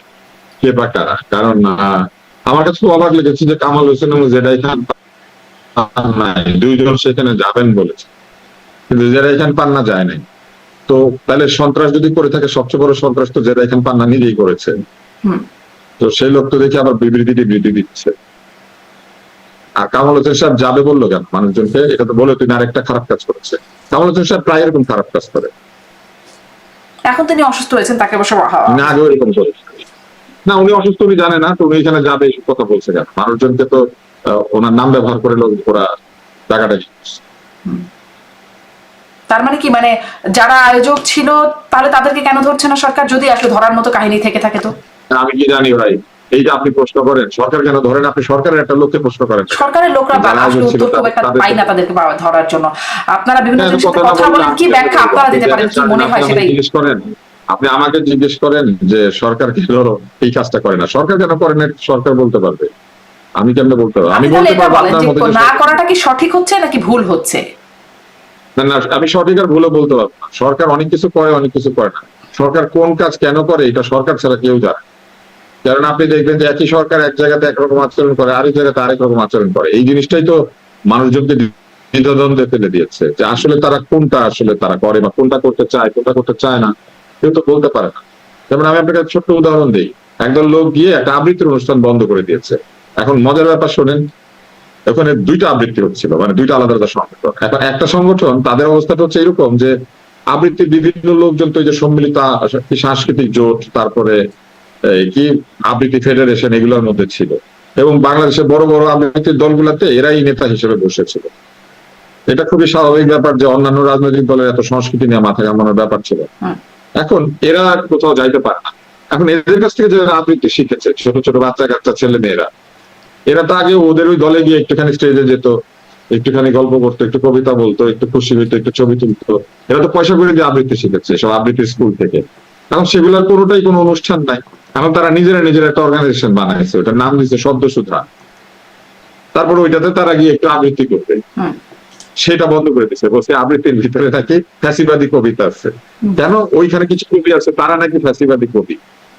কে বা কারা, কারণ আমার কাছে খুব অবাক লেগেছে যে কামাল হোসেন এবং জেডাই খান নাই, 2 জন সেখানে যাবেন বলেছে, কিন্তু জেডাই খান পান্না যায় নাই। তো তাহলে সন্ত্রাস যদি করে থাকে, সবচেয়ে বড় সন্ত্রাস তো জেডাই খান পান্না নিজেই করেছে। তো সেই লোক তো দেখে আবার বিবৃতি দিচ্ছে। আর কামাল হোসেন সাহেব যাবে বললো কেন মানুষজনকে? এটা তো বলে তিনি আরেকটা খারাপ কাজ করেছে। কামাল হোসেন সাহেব প্রায় এরকম খারাপ কাজ করে। এখন তিনি অসুস্থ হয়েছেন, তাকে অবশ্য না আগে এরকম করে না, উনি অসুস্থ উনি জানে না, তো উনি এখানে যাবে এই কথা বলছে কেন? মানুষজনকে তো ওনার নাম ব্যবহার করে লোক ওরা টাকাটা দিচ্ছে। তার মানে কি, মানে যারা আয়োজক ছিল তাহলে তাদেরকে কেন ধরছে না সরকার, যদি আসলে ধরার মতো কাহিনী থেকে থাকে? তো আমি কি জানি ভাই, এই যে আপনি প্রশ্ন করেন সরকার কেন ধরেন, আপনি সরকারের একটা লোককে প্রশ্ন করেন, সরকারের লোকরা আসলে উত্তর খুব একটা পাই না তাদেরকে ধরার জন্য। আপনারা বিভিন্ন জনের সাথে কথা বলেন, কি ব্যাখ্যা আপনারা দিতে পারেন, কি মনে হয় সেটাই জিজ্ঞেস করেন। আপনি আমাকে জিজ্ঞেস করেন যে সরকার কেন এই কাজটা করে না, সরকার কেন করে না সরকার বলতে পারবে, আমি কেমনে বলতে পারবো? আমি বলতে পারবো আপনার মধ্যে না করাটা কি সঠিক হচ্ছে নাকি ভুল হচ্ছে? না, আমি সঠিক আর ভুলও বলতে পারবো না। সরকার অনেক কিছু করে, অনেক কিছু করে না। সরকার কোন কাজ কেন করে এটা সরকার ছাড়া কেউ জানে। কারণ আপনি দেখবেন যে একই সরকার এক জায়গাতে একরকম আচরণ করে, আরেক জায়গাতে আরেক রকম আচরণ করে। এই জিনিসটাই তো মানুষজনকে দ্বিধাদ্বন্দ্বে ফেলে দিয়েছে যে আসলে তারা কোনটা আসলে তারা করে বা কোনটা করতে চায়, কোনটা করতে চায় না। কেউ তো বলতে পারে না। যেমন আমি আপনাকে ছোট্ট উদাহরণ দিই, একদল লোক গিয়ে একটা আবৃত্তির অনুষ্ঠান বন্ধ করে দিয়েছে। এখন মজার ব্যাপার শোনেন, ওখানে দুইটা আবৃত্তি হচ্ছিল, মানে দুইটা আলাদা আলাদা সংগঠন। এখন একটা সংগঠন তাদের অবস্থাটা হচ্ছে এরকম যে আবৃত্তির বিভিন্ন লোকজন তো এই যে সম্মিলিত সাংস্কৃতিক জোট, তারপরে কি আবৃত্তি ফেডারেশন, এগুলোর মধ্যে ছিল, এবং বাংলাদেশের বড় বড় আবৃত্তির দলগুলোতে এরাই নেতা হিসেবে বসেছিল। এটা খুবই স্বাভাবিক ব্যাপার যে অন্যান্য রাজনৈতিক দলের এত সংস্কৃতি নিয়ে মাথা ঘামানোর ব্যাপার ছিল। এখন এরা কোথাও যাইতে পারে না। এখন এদের কাছ থেকে যারা আবৃত্তি শিখেছে, ছোট ছোট বাচ্চা কাচ্চা ছেলে মেয়েরা, এরা তো আগে ওদের ওই দলে গিয়ে একটুখানি স্টেজে যেত, একটুখানি গল্প করতো, একটু কবিতা বলতো, একটু খুশি হইতো, একটু ছবি তুলতো। এরা তো পয়সা করে দিয়ে আবৃত্তি শিখেছে সব আবৃত্তি স্কুল থেকে। এখন সেগুলোর কোনোটাই কোনো অনুষ্ঠান নাই। এখন তারা নিজেরা একটা অর্গানাইজেশন বানাইছে, ওটার নাম দিচ্ছে সদ্যসুধা। তারপর ওইটাতে তারা গিয়ে একটু আবৃত্তি করবে, সেটা বন্ধ করে দিচ্ছে, বলছে আবৃত্তির ভিতরে নাকি ফ্যাসিবাদী কবিতা আছে। কেন? ওইখানে কিছু কবি আছে তারা নাকি ফ্যাসিবাদী কবি।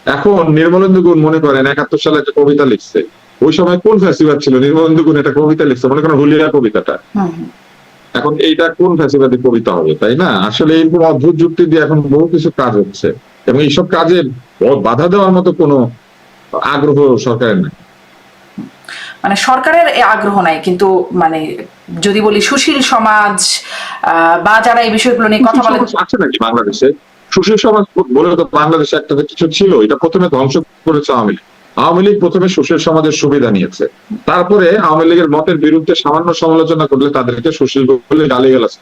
এখন নির্মলেন্দু গুণ মনে করেন 71 সালে একটা কবিতা লিখছে, ওই সময় কোন ফ্যাসিবাদ ছিল? নির্মলেন্দু গুণ একটা কবিতা লিখছে, মনে করেন হুলিয়া কবিতাটা। এখন এইটা কোন ফ্যাসিবাদী কবিতা হবে? তাই না? আসলে এইরকম অদ্ভুত যুক্তি দিয়ে এখন বহু কিছু কাজ হচ্ছে, এবং এইসব কাজে বাধা দেওয়ার মতো কোনো আগ্রহ সরকারের নেই। মানে সরকারের আগ্রহ নাই, কিন্তু মানে যদি বলি সুশীল সমাজ বা যারা এই বিষয়গুলো নিয়ে কথা বলে, আছে নাকি বাংলাদেশে সুশীল সমাজ বলে? তো বাংলাদেশে একটা কিছু ছিল, এটা প্রথমে ধ্বংস করেছে আওয়ামী লীগ। আওয়ামী লীগ প্রথমে সুশীল সমাজের সুবিধা নিয়েছে, তারপরে আওয়ামী লীগের মতের বিরুদ্ধে সামান্য সমালোচনা করলে তাদেরকে সুশীল বলে গালিগালাজ,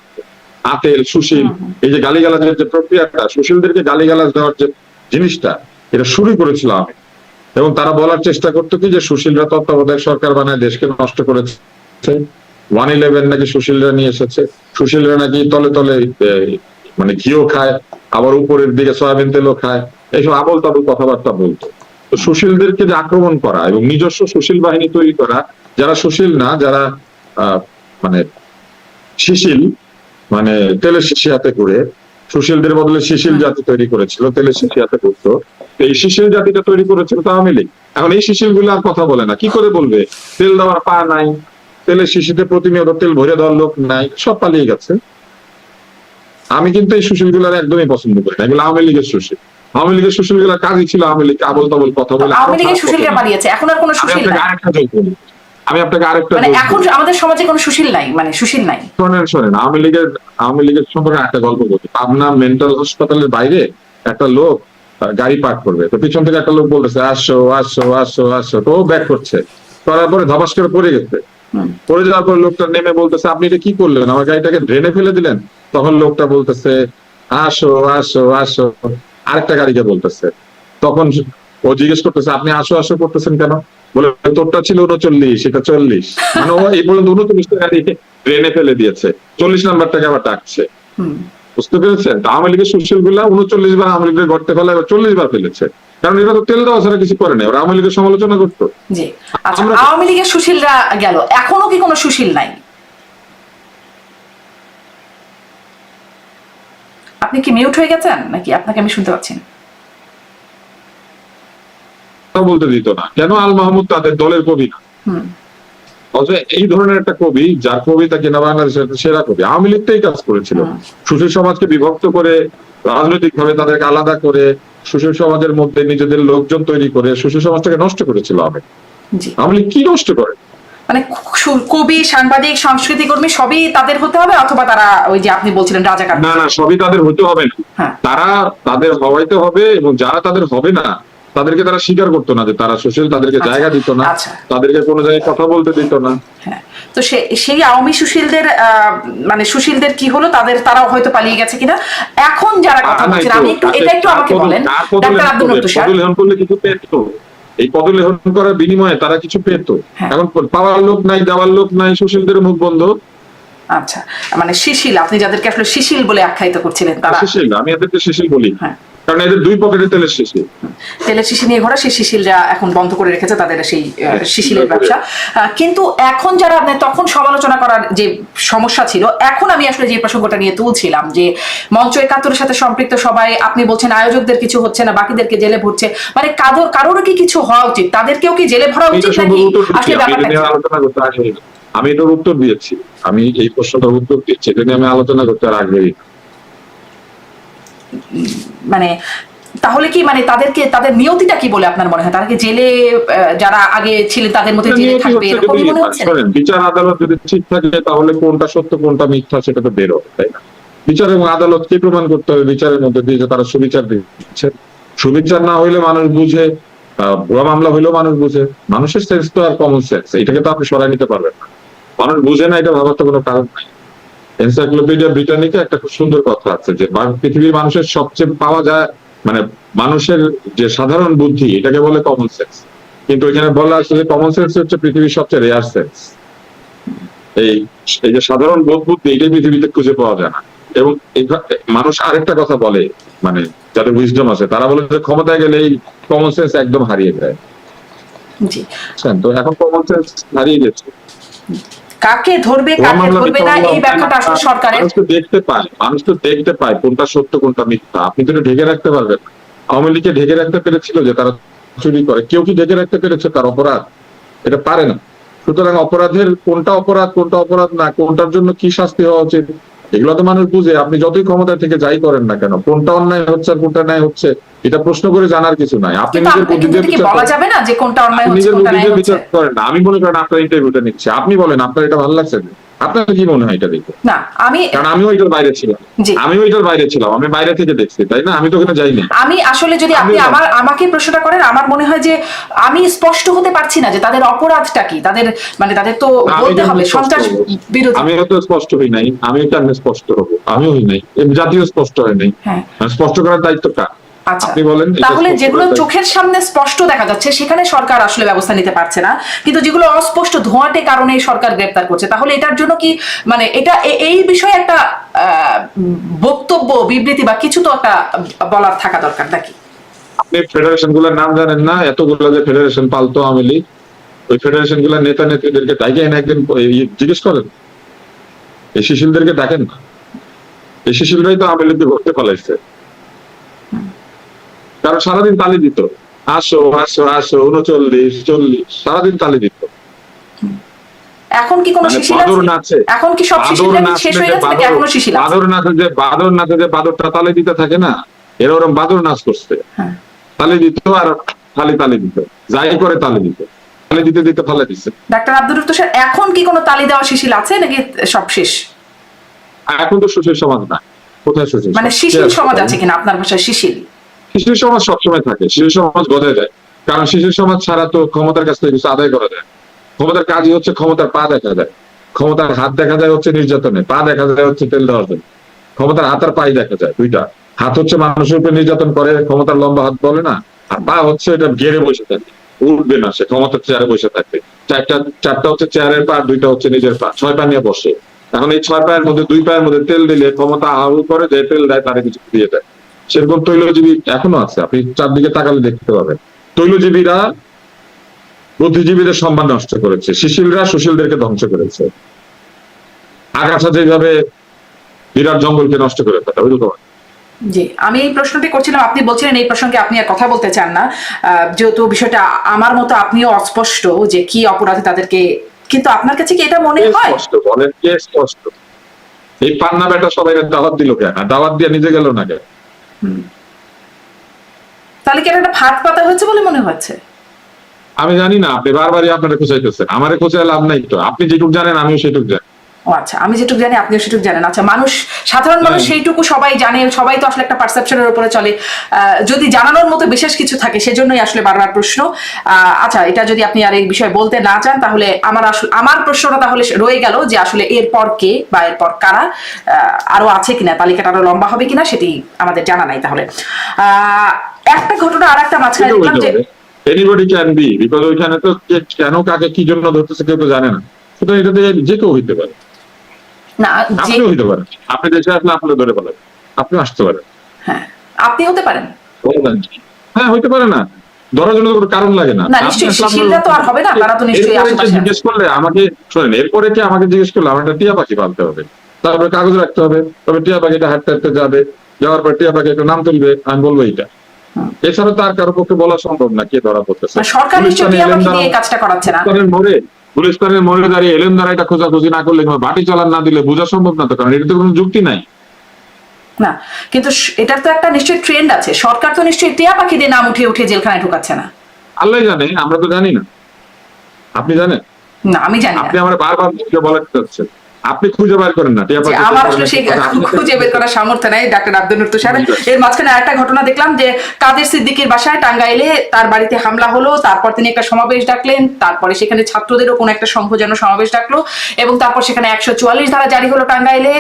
আতেল, সুশীল, এই যে গালিগালাজের যে প্রক্রিয়াটা, সুশীলদেরকে গালিগালাজ দেওয়ার যে জিনিসটা, এটা শুরু করেছিল আওয়ামী। এবং তারা বলার চেষ্টা করতো কি যে সুশীলরা তত্ত্বাবধায়ক সরকার বানায় দেশকে নষ্ট করেছে, 111 নাকি সুশীলরা নিয়ে এসেছে, সুশীলরা নাকি তলে তলে মানে ঘিও খায়, আবার উপরের দিকে সয়াবিন তেলও খায়, এইসব আবল তাবল কথাবার্তা বলতো। তো সুশীলদেরকে যে আক্রমণ করা এবং নিজস্ব সুশীল বাহিনী তৈরি করা, যারা সুশীল না, যারা মানে শিশিল, মানে তেলের শিশি হাতে করে, সুশীলদের বদলে শিশিল জাতি তৈরি করেছিল, তেলের শিশি হাতে করতো। এই শিশিল জাতিটা তৈরি করেছিল তো আওয়ামী লীগ। এখন এই শিশিল গুলো আর কথা বলে না, কি করে বলবে? তেল দেওয়ার পা নাই, তেলের শিশিতে প্রতিনিয়ত তেল ভরে দেওয়ার লোক নাই, সব পালিয়ে গেছে। আমি কিন্তু এই সুশীল গুলার একদমই পছন্দ করি না, এগুলো আওয়ামী লীগের সুশীল। আওয়ামী লীগের সুশীল গুলা কাজই ছিল আওয়ামী লীগ আবল তাবল কথা বলে। আওয়ামী লীগের সুশীলরা পালিয়েছে, এখন আর কোনো সুশীল নাই। আমি আপনাকে আরেকটা, মানে এখন আমাদের সমাজে কোনো সুশীল নাই, মানে সুশীল নাই। শোনেন, আওয়ামী লীগের সম্পর্কে একটা গল্প বলি। পাবনা মেন্টাল হাসপাতালের বাইরে একটা লোক গাড়ি পার্ক করবে, তো পিছন থেকে একটা লোক বলতেছে আসো আসো আসো আসো, তো ব্যাক করছে, করার পরে ধপাস করে পড়ে গেছে। পড়ে যাওয়ার পর লোকটা নেমে বলতেছে আপনি এটা কি করলেন, আমার গাড়িটাকে ড্রেনে ফেলে দিলেন? তখন লোকটা বলতেছে আসো আসো আসো, আরেকটা গাড়িকে বলতেছে। তখন ও জিজ্ঞেস করতেছে আপনি আসো আসো করতেছেন কেন? বলে তোরটা ছিল 39, এটা 40, মানে ও এই পর্যন্ত 39টা গাড়ি ড্রেনে ফেলে দিয়েছে, 40 নাম্বারটাকে আবার ডাকছে। বুঝতে পেরেছেন? আওয়ামী লীগের সুশীল গুলা 39 বার আওয়ামী লীগের গর্তে ফেলা, 40 বার ফেলেছে, কারণ এরা তো তেল দেওয়া ছাড়া কিছু করে নাই, ওরা আওয়ামী লীগের সমালোচনা করতো। জি, আচ্ছা, আওয়ামী লীগের সুশীলরা গেল, এখনো কি কোনো সুশীল নাই? আপনি কি মিউট হয়ে গেছেন নাকি? আপনাকে আমি শুনতে পাচ্ছি না। বলতে দিত না কেন? আল মাহমুদ তাদের দলের কবি না। এই ধরনের একটা কবি, যার কবিতা কিনা বাংলাদেশের সেরা কবি, আওয়ামী লীগটাই কাজ করেছিল। সুশীল সমাজকে বিভক্ত করে, রাজনৈতিক ভাবে তাদেরকে আলাদা করে, সুশীল সমাজের মধ্যে নিজেদের লোকজন তৈরি করে সুশীল সমাজটাকে নষ্ট করেছিল আওয়ামী লীগ। কি নষ্ট করে? মানে কবি, সাংবাদিক, সংস্কৃতি কর্মী সবই তাদের হতে হবে, অথবা তারা ওই যে আপনি বলছিলেন রাজাকার? না, সবই তাদের হতে হবে না, তাদের হওয়াইতে হবে, এবং যারা তাদের হবে না তাদেরকে তারা স্বীকার করতো না যে তারা সুশীল, তাদেরকে জায়গা দিত না, তাদেরকে কোনো জায়গায় কথা বলতে দিত না। তো সেই আওয়ামী সুশীলদের মানে সুশীলদের কি হলো? তারাও হয়তো পালিয়ে গেছে কিনা? এখন যারা কথা বলছেন, আমি এটা একটু আমাকে বলেন। ডাক্তার আব্দুল লতিফ স্যার, পদলেহন করলে কিছু পেত, এই পদলেহন করার বিনিময়ে তারা কিছু পেত। এখন পাওয়ার লোক নাই, দেওয়ার লোক নাই, সুশীলদের মুখ বন্ধ। আচ্ছা, মানে শিশিল, আপনি যাদেরকে আসলে শিশিল বলে আখ্যায়িত করছিলেন তারা শিশিল, আমি এদেরকে শিশিল বলি, কারণ এদের দুই পকেটে তেলের শিশি নিয়ে ঘোরা, সেই শিশিলরা এখন বন্ধ করে রেখেছে তাদের সেই শিশিলের ব্যবসা। কিন্তু এখন যারা তখন সমালোচনা করার যে সমস্যা ছিল, এখন আমি আসলে যে প্রসঙ্গটা নিয়ে তুলছিলাম যে মঞ্চ 71-এর সাথে সম্পৃক্ত সবাই, আপনি বলছেন আয়োজকদের কিছু হচ্ছে না, বাকিদেরকে জেলে ভরছে, মানে কারোর কি কিছু হওয়া উচিত? তাদেরকেও কি জেলে ভরা উচিত নাকি? আসলে ব্যাপারটা আমি এটার উত্তর দিয়েছি, আমি এই প্রশ্নটার উত্তর দিচ্ছি, এটা নিয়ে আমি আলোচনা করতে আর আগ্রহী। মানে তাহলে কি মানে তাদের নিয়তিটা কি বলে আপনার মনে হয়? তারা কি জেলে যারা আগে ছিলেন তাদের মধ্যে জেলে থাকবে এরকমই মনে হচ্ছে? বিচার আদালত যদি ঠিক থাকে তাহলে কোনটা সত্য কোনটা মিথ্যা সেটা তো বের হবে, তাই না? বিচার এবং আদালতকে প্রমাণ করতে হবে বিচারের মধ্যে দিয়ে যে তারা সুবিচার দিচ্ছে। সুবিচার না হইলে মানুষ বুঝে, ভুয়া মামলা হইলেও মানুষ বুঝে। মানুষের সেন্স তো আর কমন সেন্স, এটাকে তো আপনি সরাই নিতে পারবেন না। মানুষ বুঝে না এটা ভাবার তো কোনো কারণ নাই। এনসাইক্লোপিডিয়া ব্রিটানিকা একটা খুব সুন্দর কথা আছে যে পৃথিবীর মানুষের সবচেয়ে পাওয়া যায় মানে মানুষের যে সাধারণ বুদ্ধি এটাকে বলে কমন সেন্স, কিন্তু এখানে বলা আছে যে কমন সেন্স হচ্ছে পৃথিবীর সবচেয়ে রেয়ার সেন্স। এই এই যে সাধারণ বোধ বুদ্ধি এটাই পৃথিবীতে খুঁজে পাওয়া যায় না। এবং মানুষ আরেকটা কথা বলে, মানে যাদের উইজডম আছে তারা বলে যে ক্ষমতায় গেলে এই কমন সেন্স একদম হারিয়ে যায়। জি, তো এখন কমন সেন্স হারিয়ে গেছে। কাকে ধরবে কাকে ধরবে না এই ব্যাখ্যাটা আসলে সরকারের। মানুষ তো দেখতে পায় কোনটা সত্য কোনটা মিথ্যা। আপনি তো ঢেকে রাখতে পারবেন। আওয়ামী লীগকে ঢেকে রাখতে পেরেছিল যে তারা চুরি করে, কেউ কি ঢেকে রাখতে পেরেছে তার অপরাধ? এটা পারে না। সুতরাং অপরাধের কোনটা অপরাধ না, কোনটার জন্য কি শাস্তি হওয়া উচিত এগুলো তো মানুষ বুঝে। আপনি যতই ক্ষমতা থেকে যাই করেন না কেন, কোনটা অন্যায় হচ্ছে আর কোনটা ন্যায় হচ্ছে এটা প্রশ্ন করে জানার কিছু নাই। আপনি নিজের বুদ্ধি দিয়ে বলা যাবে না যে কোনটা অন্যায় হচ্ছে নিজের কোনটা বুদ্ধি ন্যায় দিয়ে হচ্ছে। বিচার করেন না। আমি মনে করেন আপনার ইন্টারভিউটা নিচ্ছি, আপনি বলেন আপনার এটা ভালো লাগছে, আপনার কি মনে হয় এটা দেখে? না কারণ আমিও এটার বাইরে ছিলাম, আমি বাইরে থেকে দেখছি, তাই না? আমি তো ওখানে যাইনি। আমি আসলে যদি আপনি আমাকে প্রশ্নটা করেন, আমার মনে হয় যে আমি স্পষ্ট হতে পারছি না যে তাদের অপরাধটা কি। তাদের মানে তাদের তো বলতে হবে সন্ত্রাস বিরোধী। আমি তো স্পষ্ট হই নাই, আমি কেমনে স্পষ্ট হব? আমিও হই নাই, জাতীয় স্পষ্ট হয় নাই। স্পষ্ট করার দায়িত্ব কার? আচ্ছা, আপনি বলেন। তাহলে যেগুলো চোখের সামনে স্পষ্ট দেখা যাচ্ছে সেখানে সরকার আসলে ব্যবস্থা নিতে পারছে না, কিন্তু যেগুলো অস্পষ্ট ধোঁয়াটে কারণে সরকার গ্রেপ্তার করছে, তাহলে এটার জন্য কি মানে এটা এই বিষয়ে একটা বক্তব্য বিবৃতি বা কিছু তো একটা বলার থাকা দরকার নাকি? আপনি ফেডারেশন গুলোর নাম জানেন না? এতগুলো যে ফেডারেশন পালতো আওয়ামী লীগ, ওই ফেডারেশন গুলোর নেতা নেত্রীদেরকে ডাকে এনে একদিন জিজ্ঞেস করেন। এই শিশিলদেরকে ডাকেন না। এই শিশিলরাই তো আওয়ামী লীগকে ভর্তি পালাইছে। কারণ সারাদিন তালি দিত, আসো আসো আসো 39 40, সারাদিন তালি দিত। এখন কি কোনো শিশিল আছে? এখন কি সব শিশিলরা শেষ হয়ে গেছে নাকি এখনো শিশিল আছে? বাদর নাচে যে বাদরটা তালি দিতে থাকে না, এরকম বাদর নাচ করছে। তালি দিত আর খালি তালি দিত, যাই করে তালি দিত, তালি দিতে দিতে ফালে দিচ্ছে। ডাক্তার আব্দুর রফ তুষার, এখন কি কোনো তালি দেওয়া শিশিল আছে নাকি সব শেষ? এখন তো সুশীল সমাজ না। কোথায় সুশীল? মানে শিশিল সমাজ আছে কিনা আপনার ভাষায়? শিশিল সমাজ সবসময় থাকে, শিশিল সমাজ গজায় যায়। কারণ শিশিল সমাজ ছাড়া তো ক্ষমতার কাছ থেকে কিছু আদায় করা যায়। ক্ষমতার কাজই হচ্ছে ক্ষমতার পা দেখা যায়, ক্ষমতার হাত দেখা যায় হচ্ছে নির্যাতনে, পা দেখা যায় হচ্ছে তেল দেওয়ার জন্য। ক্ষমতার হাত আর পাই দেখা যায় দুইটা। হাত হচ্ছে মানুষের উপর নির্যাতন করে, ক্ষমতার লম্বা হাত বলে না, আর পা হচ্ছে এটা গেড়ে বসে থাকে, উঠবে না, সে ক্ষমতার চেয়ারে বসে থাকবে। চারটা হচ্ছে চেয়ারের পা, দুইটা হচ্ছে নিজের পা, 6 পা নিয়ে বসে। এখন এই 6 পায়ের মধ্যে 2 পায়ের মধ্যে তেল দিলে ক্ষমতা আহু করে, যে তেল দেয় তারা কিছু দিয়ে দেয়। সেরকম তৈলজীবী এখনো আছে, আপনি চারদিকে তাকালে দেখতে পাবেন। তৈলজীবীরা বুদ্ধিজীবীদের সম্মান নষ্ট করেছে, শিশিলরা সুশীলদেরকে ধ্বংস করেছে। আগাছা যেভাবে বিরাট জঙ্গলকে নষ্ট করে ফেলে, ওইরকম। জি, আমি এই প্রশ্নটি করছিলাম, আপনি বলছিলেন এই প্রসঙ্গে আপনি আর কথা বলতে চান না, যেহেতু বিষয়টা আমার মতো আপনিও অস্পষ্ট যে কি অপরাধে তাদেরকে, কিন্তু আপনার কাছে কি এটা মনে হয়? স্পষ্ট বলেন, কে স্পষ্ট? এই পান্না বেটা সবাই দাওয়াত দিল কেন? দাওয়াত দিয়ে নিজে গেল না কেন? তাহলে কি একটা ফাঁদ পাতা হয়েছে বলে মনে হচ্ছে? আমি জানি না, আপনি বারবারই আপনারা খোঁচাইতেছেন। আমারে খোঁচায় লাভ নাই তো, আপনি যেটুকু জানেন আমিও সেটুকু জানি। ও আচ্ছা, আমি যেটুকু জানি আপনিও সেটুকু জানেন। আচ্ছা, সাধারণ মানুষ সেইটুকু সবাই জানে, সবাই তো আসলে একটা পারসেপশনের উপরে চলে। যদি জানানোর মতো বিশেষ কিছু থাকে সেজন্যই আসলে বারবার প্রশ্ন। আচ্ছা, এটা যদি আপনি আর এই বিষয়ে বলতে না চান তাহলে আমার প্রশ্নটা তাহলে রয়ে গেল যে আসলে এরপর কে বা এরপর কারা আরো আছে কিনা, তালিকাটা আরো লম্বা হবে কিনা সেটি আমাদের জানা নাই। তাহলে একটা ঘটনা আর একটা মাঝখানে দেখলাম যে এনিবডি ক্যান বি, বিকজ ওইখানে তো কেন কাকে কি জন্য ধরতেছে কেউ তো জানে না। সুতরাং এটাতে যে কেউ হইতে পারে, না আপনিও হইতে পারেন। আপনি দেশে আসলে আপনার ধরে পারেন, আপনিও আসতে পারেন। হ্যাঁ, আপনি হতে পারেন। হ্যাঁ, হইতে পারে না, ধরার জন্য কোনো কারণ লাগে না। শিশিলরা তো আর হবে না, তারা তো নিশ্চয়ই আশেপাশে জিজ্ঞেস করলে আমাকে শোনেন, এরপরে কি আমাকে জিজ্ঞেস করলে আমার একটা টিয়া পাখি পালতে হবে, তারপরে কাগজ রাখতে হবে, তবে টিয়া পাখিটা হাঁটতে হাঁটতে যাবে, যাওয়ার পর টিয়া পাখি একটা নাম তুলবে, আমি বলবো এইটা। এছাড়া তার কারো পক্ষে বলা সম্ভব না কে ধরা পড়তেছে। সরকার নিশ্চয়ই টিয়া পাখি দিয়ে কাজটা করাচ্ছে না। গুলিস্তানের মোড়ে দাঁড়িয়ে এলেন দ্বারা এটা খোঁজাখুঁজি না করলে, বাটি চালান না দিলে বোঝা সম্ভব না তো, কারণ এটা তো কোনো যুক্তি নাই। না, কিন্তু এটার তো একটা নিশ্চয়ই ট্রেন্ড আছে। সরকার তো নিশ্চয়ই টিয়া পাখি দিয়ে নাম উঠিয়ে উঠিয়ে জেলখানায় ঢুকাচ্ছে না। আল্লাহ জানে, আমরা তো জানি না। আপনি জানেন? না, আমি জানি না। আপনি আমার বারবার মুখে বলাতে চাচ্ছেন, আপনি খুঁজে বের করেন না টিয়া পাখি। আমার আসলে সেই খুঁজে বের করার সামর্থ্য নেই ডাক্তার আব্দুল নূর তুষার। এর মাঝখানে আরেকটা ঘটনা দেখলাম যে কাদের সিদ্দিকীর বাসায় টাঙ্গাইলে তার বাড়িতে হামলা হলো, তারপর তিনি একটা সমাবেশ ডাকলেন, তারপরে সেখানে ছাত্রদেরও কোন একটা সংঘ যেন সমাবেশ ডাকলো, এবং তারপর সেখানে 144 ধারা জারি হলো টাঙ্গাইলে।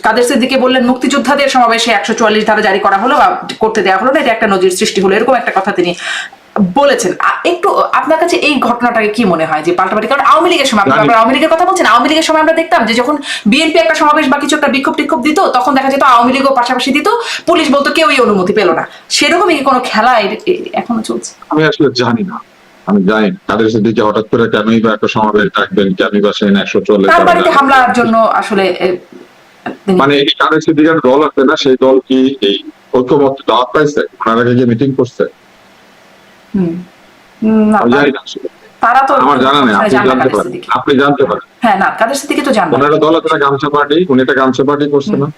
কাদের সিদ্দিকী বললেন মুক্তিযোদ্ধাদের সমাবেশে 144 ধারা জারি করা হলো বা করতে দেওয়া হলো না, এটা একটা নজির সৃষ্টি হলো, এরকম একটা কথা তিনি বলেছেন। একটু আপনার কাছে এই ঘটনাটাকে কি মনে হয় যে পাল্টাপাল্টি? কারণ আওয়ামী লীগের সময়, আপনি আওয়ামী লীগের কথা বলছেন, আওয়ামী লীগের সময় আমরা দেখতাম যে যখন বিএনপি একটা সমাবেশ বা কিছু একটা বিক্ষোভ টিক্ষোভ দিত, তখন দেখা যেত আওয়ামী লীগও পাশাপাশি দিত, পুলিশ বলতো কেউই অনুমতি পেল না। সেরকমই কি কোনো খেলা এখনো চলছে? আমি আসলে জানি না, আমি জানি না কাদের সিদ্দিকী হঠাৎ করে কেনই বা একটা সমাবেশ ডাকবেন, কেনই বা সেখানে 144 তার বাড়িতে হামলার জন্য আসলে মানে এই কাদের সিদ্দিকীর দল আছে না, সেই দল কি এই ঐক্যমত্য দাওয়াত পাইছে? ওনার আগে গিয়ে মিটিং করছে? তারা তো আমার জানা নেই, আপনি জানতে পারেন, আপনি জানতে পারেন। হ্যাঁ, না, কাদের সিদ্দিকী তো জানেন। ওনারা দল আছে না গামছা পার্টি, উনি একটা গামছা পার্টি করছে না?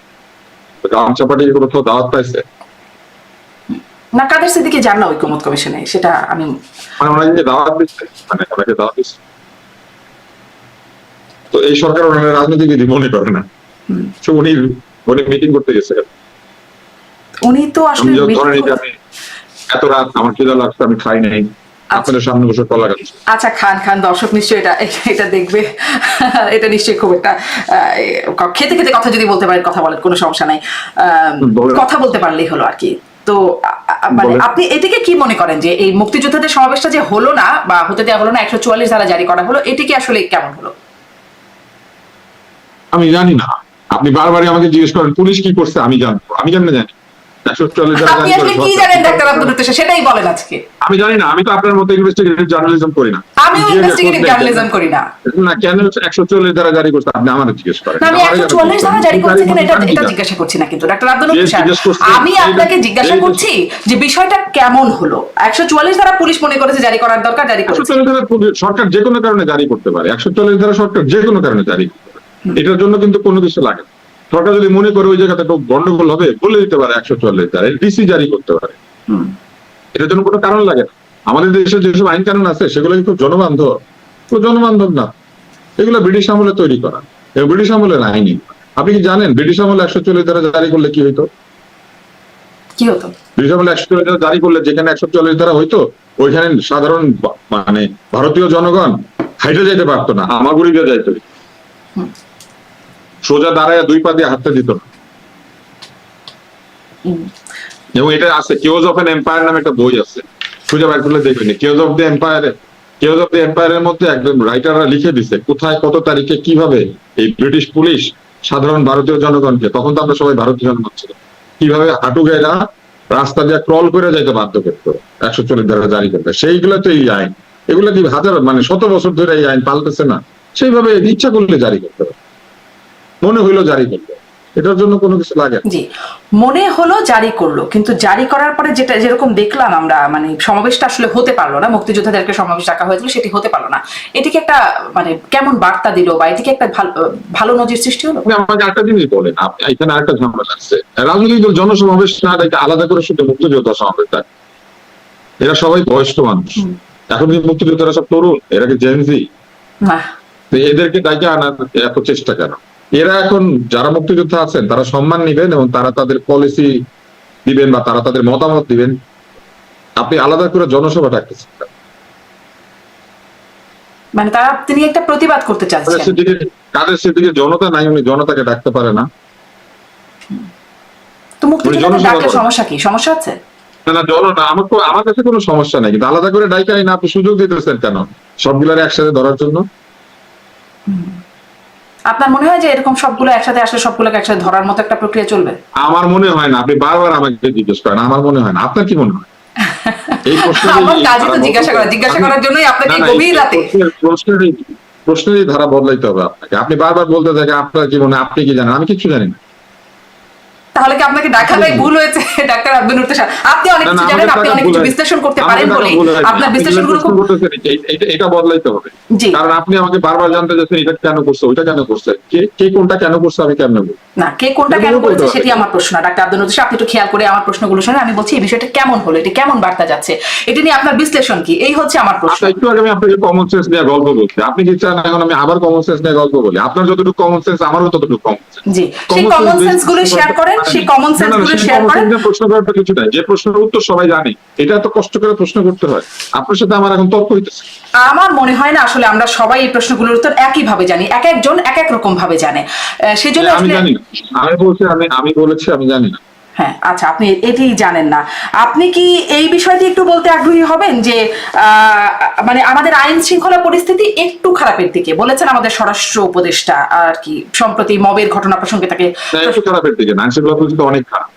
গামছা পার্টি কোনো তো দাওয়াত পাইছে না? কাদের সিদ্দিকী জান না ঐক্যমত কমিশনে, সেটা আমি মানে ওনাকে দাওয়াত দিচ্ছে, মানে ওনাকে দাওয়াত দিচ্ছে। তো এই সরকার ওনারা রাজনীতিবিদ মনে করে না, উনি মিটিং করতে গেছে। উনি তো আসলে ধরেন এই যে আমি এত রাত আমার খিদা লাগছে, আমি খাই নাই, আপনাদের সামনে বসে কলা খাচ্ছি। আচ্ছা, খান দর্শক নিশ্চয়ই এটা দেখবে। এটা নিশ্চয়ই খুব একটা খেতে খেতে কথা যদি বলতে পারেন কথা বলেন, কোনো সমস্যা নাই, কথা বলতে পারলেই হলো আর কি। তো মানে আপনি এটিকে কি মনে করেন যে এই মুক্তিযোদ্ধাদের সমাবেশটা যে হলো না বা হতে দেওয়া হলো না, 144 ধারা জারি করা হলো, এটিকে আসলে কেমন হলো? আমি জানি না, আপনি বারবারই আমাকে জিজ্ঞেস করেন পুলিশ কি করছে, আমি জানবো, আমি কেমনে জানি? আপনি আসলে কি জানেন ডাক্তার আব্দুল নূর তুষার, সেটাই বলেন আজকে। আমি জানি না, আমি তো আপনার মতো ইনভেস্টিগেটিভ জার্নালিজম করি না। আমিও ইনভেস্টিগেটিভ জার্নালিজম করি না। না, কেন 144 ধারা জারি করছে আপনি আমাকে জিজ্ঞেস করেন? আমি 144 ধারা জারি করছে কিনা এটা জিজ্ঞাসা করছি না কিন্তু ডাক্তার আব্দুল নূর তুষার, আমি আপনাকে জিজ্ঞাসা করছি যে বিষয়টা কেমন হলো। 144 ধারা পুলিশ মনে করেছে জারি করার দরকার, জারি করেছে। 144 ধারা সরকার যে কোনো কারণে জারি করতে পারে, 144 ধারা সরকার যে কোনো কারণে জারি করতে পারে, এটার জন্য কিন্তু কোনো কিছু লাগে না। সরকার যদি মনে করে ওই জায়গাতে একটু গন্ডগোল হবে, বলে দিতে পারে 144 ধারা ডিসি জারি করতে পারে, এটার জন্য কোনো কারণ লাগে না। আমাদের দেশে যেসব আইন কানুন আছে সেগুলো খুব জনবান্ধব, খুব জনবান্ধব না, এগুলো ব্রিটিশ আমলে তৈরি করা, ব্রিটিশ আমলের আইনই। আপনি কি জানেন ব্রিটিশ আমলে 144 ধারা জারি করলে কি হইতো? কি হতো? ব্রিটিশ আমলে 144 ধারা জারি করলে যেখানে 144 ধারা হইতো, ওইখানে সাধারণ মানে ভারতীয় জনগণ হাইটে যেতে পারতো না, হামাগুড়ি দিয়ে যাইতো, সোজা দাঁড়ায় 2 পা দিয়ে হাঁটতে দিত না। এবং এটা আছে কেওজ অফ এন এম্পায়ার নামে একটা বই আছে, খুঁজে বের করলে দেখবেন। কেওজ অফ দ্য এম্পায়ারের মধ্যে একদম রাইটাররা লিখে দিছে কোথায় কত তারিখে কিভাবে এই ব্রিটিশ পুলিশ সাধারণ ভারতীয় জনগণকে, তখন তো আমরা সবাই ভারতীয় জনগণ ছিল, কিভাবে হাঁটু গেরা রাস্তা দিয়ে ক্রল করে যাইতে বাধ্য করতো 144 ধারা জারি করতে। সেইগুলো তো এই আইন, এগুলো কি হাজার মানে 100 বছর ধরে এই আইন পাল্টেছে না, সেইভাবে ইচ্ছা করলে জারি করতে হবে, মনে হইলো জারি করলো, এটার জন্য কোনো কিছু লাগে। জি, মনে হলো জারি করলো, কিন্তু জারি করার পরে যেটা যেরকম দেখলাম আমরা, মানে সমাবেশটা আসলে হতে পারলো না, মুক্তিযোদ্ধাদেরকে সমাবেশ ডাকা হয়েছিল সেটি হতে পারলো না, এটিকে একটা মানে কেমন বার্তা দিল বা এটিকে একটা ভালো নজির সৃষ্টি হলো? আমাকে একটা জিনিস বলেন, এখানে আরেকটা ঝামেলা আছে, রাজনৈতিক দল জনসমাবেশ না ডাকে আলাদা করে শুধু মুক্তিযোদ্ধা সমাবেশ ডাকে, এরা সবাই বয়স্ক মানুষ, এখন কি মুক্তিযোদ্ধারা সব তরুণ, এরা কি জেনজি? না, এদেরকে ডাকে আনার এত চেষ্টা কেন? এরা এখন যারা মুক্তিযোদ্ধা আছেন তারা সম্মান নিবেন এবং তারা তাদের পলিসি দিবেন বা তারা তাদের মতামত দিবেন, আপনি আলাদা করে জনসভা ডাকতেছেন। মানে তিনি একটা প্রতিবাদ করতে চাচ্ছেন। কাদের সেদিকে জনতা নাই, উনি জনতাকে ডাকতে পারে না। তো মুক্তিযোদ্ধাদের ডাকলে সমস্যা কি? সমস্যা আছে না, জনতা আমার কাছে কোনো সমস্যা নাই, কিন্তু আলাদা করে ডাইকা না আপনি সুযোগ দিতেছেন কেন সবগুলার একসাথে ধরার জন্য? আপনার মনে হয় যে এরকম সবগুলো একসাথে আসলে সবগুলোকে একসাথে ধরার মতো একটা প্রক্রিয়া চলবে? আমার মনে হয় না, আপনি বারবার আমাকে জিজ্ঞেস করেন, আমার মনে হয় না, আপনার কি মনে হয়? এই জিজ্ঞাসা করার জন্যই আপনাকে গভীর রাতে প্রশ্নেরই ধারা বদলাইতে হবে আপনাকে। আপনি বারবার বলতে থাকেন আপনার কি মনে, আপনি কি জানেন, আমি কিছু জানি না। তাহলে কি আপনাকে দেখাটাই ভুল হয়েছে ডাক্তার আব্দুল নূর তুষার? আপনি অনেক কিছু জানেন, আপনি অনেক কিছু বিশ্লেষণ করতে পারেন বলে আপনার বিশ্লেষণগুলো এটা বদলাইতে হবে। কারণ আপনি আমাকে বারবার জানতে চাচ্ছেন এটা কেন করছে, ওইটা কেন করছে, কে কোনটা কেন করছে আমি কেন বলবো? না, কে কোনটা কেন এরকম বলতে করেছে পারে। সেটি আমার প্রশ্ন না ডাক্তার আব্দুল লতিফ সাহেব, আপনি একটু খেয়াল করে আমার প্রশ্নগুলো শুনে আমি বলছি এই বিষয়টা কেমন হলো, এটা কেমন বার্তা যাচ্ছে, এটা নিয়ে আপনার বিশ্লেষণ কি, এই হচ্ছে আমার প্রশ্ন। আচ্ছা, একটু আগে আমি আপনাকে কমন সেন্স নিয়ে গল্প বলছি, আপনি কি চান এখন আমি আবার কমন সেন্স নিয়ে গল্প বলি? আপনার যতটুকু কমন সেন্স আমারও ততটুকু কমন সেন্স। জি, সেই কমন সেন্স গুলো শেয়ার করেন, সেই কমন সেন্স গুলো শেয়ার করেন। প্রশ্ন করার তো কিছু নাই, যে প্রশ্নের উত্তর সবাই জানে, এটা এত কষ্ট করে প্রশ্ন করতে হয়? আপনার সাথে আমার এখন তর্ক হইতেছে। আমার মনে হয় না আসলে আমরা সবাই এই প্রশ্নগুলোর উত্তর একই ভাবে জানি, এক একজন এক এক রকম ভাবে জানে, সেজন্য আমি আসলে জানি না, আমি বলছি আমি বলেছি আমি জানি না। হ্যাঁ, আচ্ছা, আপনি এটি জানেন না। আপনি কি এই বিষয়টি একটু বলতে আগ্রহী হবেন যে মানে আমাদের আইন শৃঙ্খলা পরিস্থিতি একটু খারাপের দিকে বলেছেন আমাদের স্বরাষ্ট্র উপদেষ্টা আর কি সম্প্রতি মবের ঘটনা প্রসঙ্গে তাকে। না, একটু খারাপের দিকে না, আইনশৃঙ্খলা পরিস্থিতি অনেক খারাপ,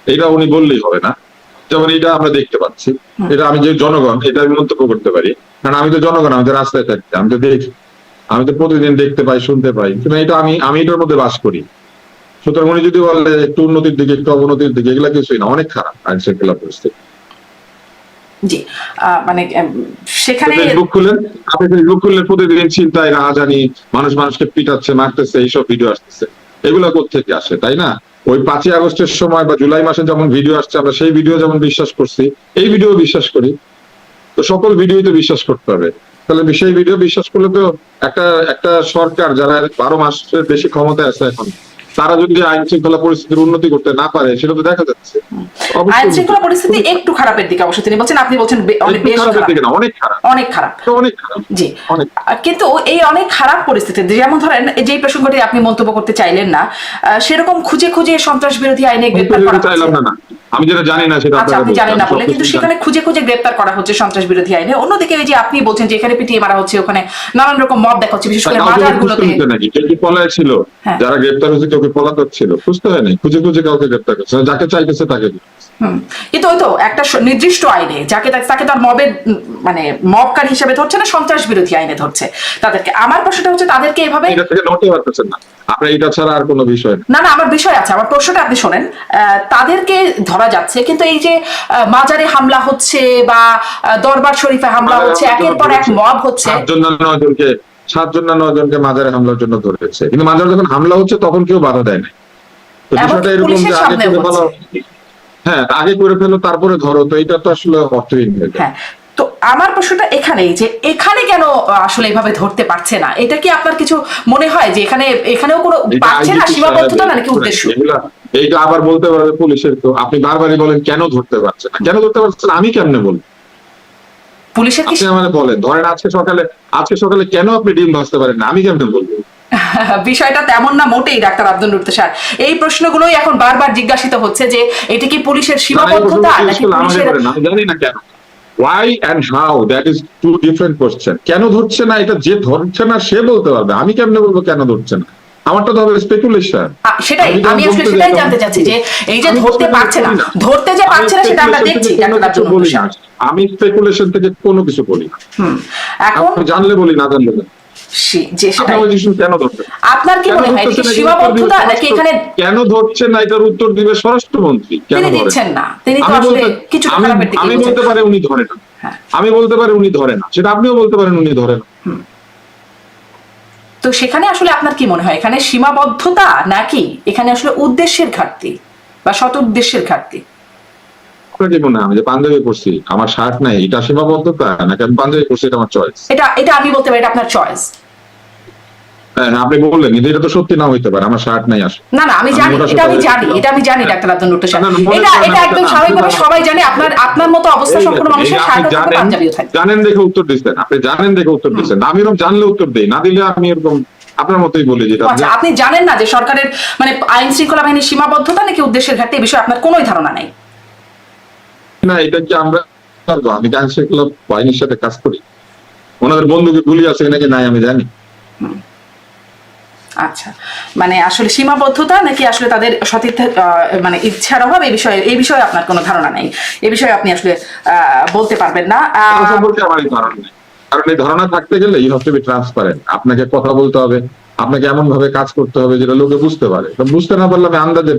এটা উনি বললেই হবে না। যেমন এটা আমরা দেখতে পাচ্ছি, এটা আমি যে জনগণ, এটা আমি মন্তব্য করতে পারি, কারণ আমি তো জনগণ, আমি তো রাস্তায় থাকি, আমি তো দেখি, আমি তো প্রতিদিন দেখতে পাই, শুনতে পাই, কিন্তু এটা আমি এটার মধ্যে বাস করি। সুতরাং উনি যদি বলে একটু উন্নতির দিকে একটু অবনতির দিকে, এগুলা কিছুই না, অনেক খারাপ আইন শৃঙ্খলা পরিস্থিতি। জি, মানে সেখানে ফেসবুক খুলেন, আপনি ফেসবুক খুললে প্রতিদিন চিন্তায় রাহাজানি, মানুষ মানুষকে পিটাচ্ছে, মারতেছে, এইসব ভিডিও আসতেছে, এগুলা কোত্থেকে আসে, তাই না? ওই 5ই আগস্টের সময় বা জুলাই মাসে যেমন ভিডিও আসছে, আমরা সেই ভিডিও যেমন বিশ্বাস করছি, এই ভিডিও বিশ্বাস করি, তো সকল ভিডিওই তো বিশ্বাস করতে হবে। তাহলে সেই ভিডিও বিশ্বাস করলে তো একটা একটা সরকার যারা 12 মাসের বেশি ক্ষমতায় আছে এখন, তারা যদি আইন শৃঙ্খলা পরিস্থিতির উন্নতি করতে না পারে, সেটা তো দেখা যাচ্ছে। আইন শৃঙ্খলা পরিস্থিতি একটু খারাপের দিকে অবশ্য তিনি বলছেন, আপনি বলছেন অনেক বেশ খারাপের খারাপ, দিকে না, অনেক খারাপ, অনেক খারাপ। অনেক খারাপ, জি, অনেক। কিন্তু এই অনেক খারাপ পরিস্থিতিতে যেমন ধরেন যেই প্রসঙ্গটি আপনি মন্তব্য করতে চাইলেন না, সেরকম খুঁজে খুঁজে সন্ত্রাস বিরোধী আইনে গ্রেপ্তার করা চাইলাম হচ্ছে। না, আমি যেটা জানি না সেটা আচ্ছা, আপনি আপনাকে জানেন না বলছি, বলে, কিন্তু সেখানে খুঁজে খুঁজে গ্রেপ্তার করা হচ্ছে সন্ত্রাস বিরোধী আইনে। অন্যদিকে এই যে আপনি বলছেন যে এখানে পিটিয়ে মারা হচ্ছে, ওখানে নানান রকম মব দেখা হচ্ছে, বিশেষ করে বাজারগুলোতে। নাকি কেউ কি পলায় ছিল? হ্যাঁ। যারা গ্রেপ্তার হয়েছে কেউ কি পলাতক ছিল? খুঁজতে হয় নাই, খুঁজে খুঁজে কাউকে গ্রেপ্তার করছে, যাকে চাইতেছে তাকে। কিন্তু ওই তো একটা নির্দিষ্ট আইনে যাকে তাকে তার মবের মানে মবকারী হিসেবে ধরছে না, সন্ত্রাস বিরোধী আইনে ধরছে তাদেরকে। আমার প্রশ্নটা হচ্ছে তাদেরকে এভাবে এটা থেকে নড়তে পারতেছেন না আপনি, এটা ছাড়া আর কোনো বিষয় না। না, আমার বিষয় আছে, আমার প্রশ্নটা আপনি শোনেন। তাদেরকে ধরা যাচ্ছে, কিন্তু এই যে মাজারে হামলা হচ্ছে বা দরবার শরীফে হামলা হচ্ছে, একের পর এক মব হচ্ছে। 7 জন না 9 জনকে মাজারে হামলার জন্য ধরেছে, কিন্তু মাজারে যখন হামলা হচ্ছে তখন কেউ বাধা দেয় না। তো বিষয়টা এরকম যে আগে করে ফেলো, হ্যাঁ আগে করে ফেলো তারপরে ধরো, তো এটা তো আসলে অর্থহীন হয়ে যায়। হ্যাঁ, তো আমার প্রশ্নটা এখানেই যে এখানে কেন আসলে এভাবে ধরতে পারছে না, এটা কি আপনার কিছু মনে হয় যে এখানেও কোনো পারছে না, সীমাবদ্ধতা নাকি উদ্দেশ্য? এইটা আবার বলতে পারবে পুলিশের, তো আপনি বারবারই বলেন কেন ধরতে পারছে না, কেন ধরতে পারছে না, আমি কেমনে বলবো? পুলিশের কি আপনি আমাকে বলেন, ধরেন আজকে সকালে কেন আপনি ডিম ভাজতে পারেন না, আমি কেমনে বলবো? বিষয়টা তেমন না মোটেই ডাক্তার আব্দুল লতিফ স্যার। এই প্রশ্নগুলোই এখন বারবার জিজ্ঞাসিত হচ্ছে যে এটা কি পুলিশের সীমাবদ্ধতা নাকি পুলিশের। আমি জানি না কেন, why and how, that is two different question. কেন ধরছে না এটা যে ধরছে না সে বলতে পারবে, আমি কেমনে বলবো কেন ধরছে না? আমারটা তো হবে স্পেকুলেশন। সেটাই আমি আসলে সেটাই জানতে চাচ্ছি যে এই যে ধরতে পারছে না, ধরতে যে পারছে না সেটা আমরা দেখছি ডাক্তার আব্দুল লতিফ স্যার। আমি স্পেকুলেশন থেকে কোনো কিছু বলি না, এখন জানলে বলি, না জানলে না। যে সেটাই কেন ধরছে, আপনার কি মনে হয় এটা কি সীমাবদ্ধতা নাকি এখানে কেন ধরছে না এটার উত্তর দিবে স্বরাষ্ট্রমন্ত্রী। কেন তিনি দিচ্ছেন না? তিনি তো আসলে কিছু খারাপের দিকে আমি বলতে পারি উনি ধরে না, আমি বলতে পারি উনি ধরে না, সেটা আপনিও বলতে পারেন উনি ধরে না। তো সেখানে আসলে আপনার কি মনে হয় এখানে সীমাবদ্ধতা নাকি এখানে আসলে উদ্দেশ্যের ঘাটতি বা সৎ উদ্দেশ্যের ঘাটতি? আপনার কি মনে হয় আমি যে পাঞ্জাবি পরছি, আমার শার্ট নাই, এটা সীমাবদ্ধতা নাকি আমি পাঞ্জাবি পরছি এটা আমার চয়েস? এটা আমি বলতে পারি এটা আপনার চয়েস। হ্যাঁ, আপনি বললেন কিন্তু এটা তো সত্যি না হইতে পারে, আমার শার্ট নাই আসলে। না, আমি জানি, এটা আমি জানি ডাক্তার আব্দুল লতিফ স্যার, এটা একদম স্বাভাবিকভাবে সবাই জানে। আপনার মতো অবস্থা সম্পন্ন মানুষের শার্ট থাকে, পাঞ্জাবিও থাকে। জানেন দেখে উত্তর দিচ্ছেন, আপনি জানেন দেখে উত্তর দিচ্ছেন, আমি এরকম জানলে উত্তর দেই, না দিলে আমি এরকম আপনার মতোই বলি। যেটা আচ্ছা, আপনি জানেন না যে সরকারের মানে আইন শৃঙ্খলা বাহিনীর সীমাবদ্ধতা নাকি উদ্দেশ্যের ঘাটতি, এই বিষয়ে আপনার কোনোই ধারণা নাই? না, এটা কি আমরা আমি আইন শৃঙ্খলা বাহিনীর সাথে কাজ করি, ওনাদের বন্ধুকে গুলি আছে নাকি নাই আমি জানি। আচ্ছা, মানে আসলে সীমাবদ্ধতা নাকি আসলে তাদের সতীর্থ মানে ইচ্ছার অভাব, এই বিষয়ে আপনার কোনো ধারণা নেই, এই বিষয়ে আপনি আসলে বলতে পারবেন না। সম্পর্কে আমার এই ধারণা নেই, কারণ এই ধারণা থাকতে গেলে you have to be transparent, আপনাকে কথা বলতে হবে, আপনাকে এমন ভাবে কাজ করতে হবে যেটা লোকে বুঝতে পারে। বুঝতে না পারলে আমি আন্দাজে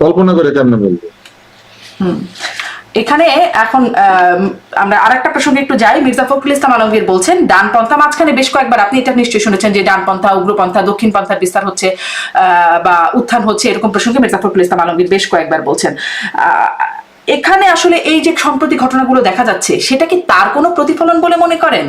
কল্পনা করে কেমনে বলবো? এখানে এখন আমরা আরেকটা প্রসঙ্গে একটু যাই। মির্জা ফখরুল ইসলাম আলমগীর বলছেন ডানপন্থা, মাঝখানে বেশ কয়েকবার আপনি এটা নিশ্চয়ই শুনেছেন যে ডানপন্থা, উগ্রপন্থা, দক্ষিণপন্থার বিস্তার হচ্ছে বা উত্থান হচ্ছে, এরকম প্রসঙ্গে মির্জা ফখরুল ইসলাম আলমগীর বেশ কয়েকবার বলছেন। এখানে আসলে এই যে সম্প্রতি ঘটনাগুলো দেখা যাচ্ছে, সেটা কি তার কোনো প্রতিফলন বলে মনে করেন?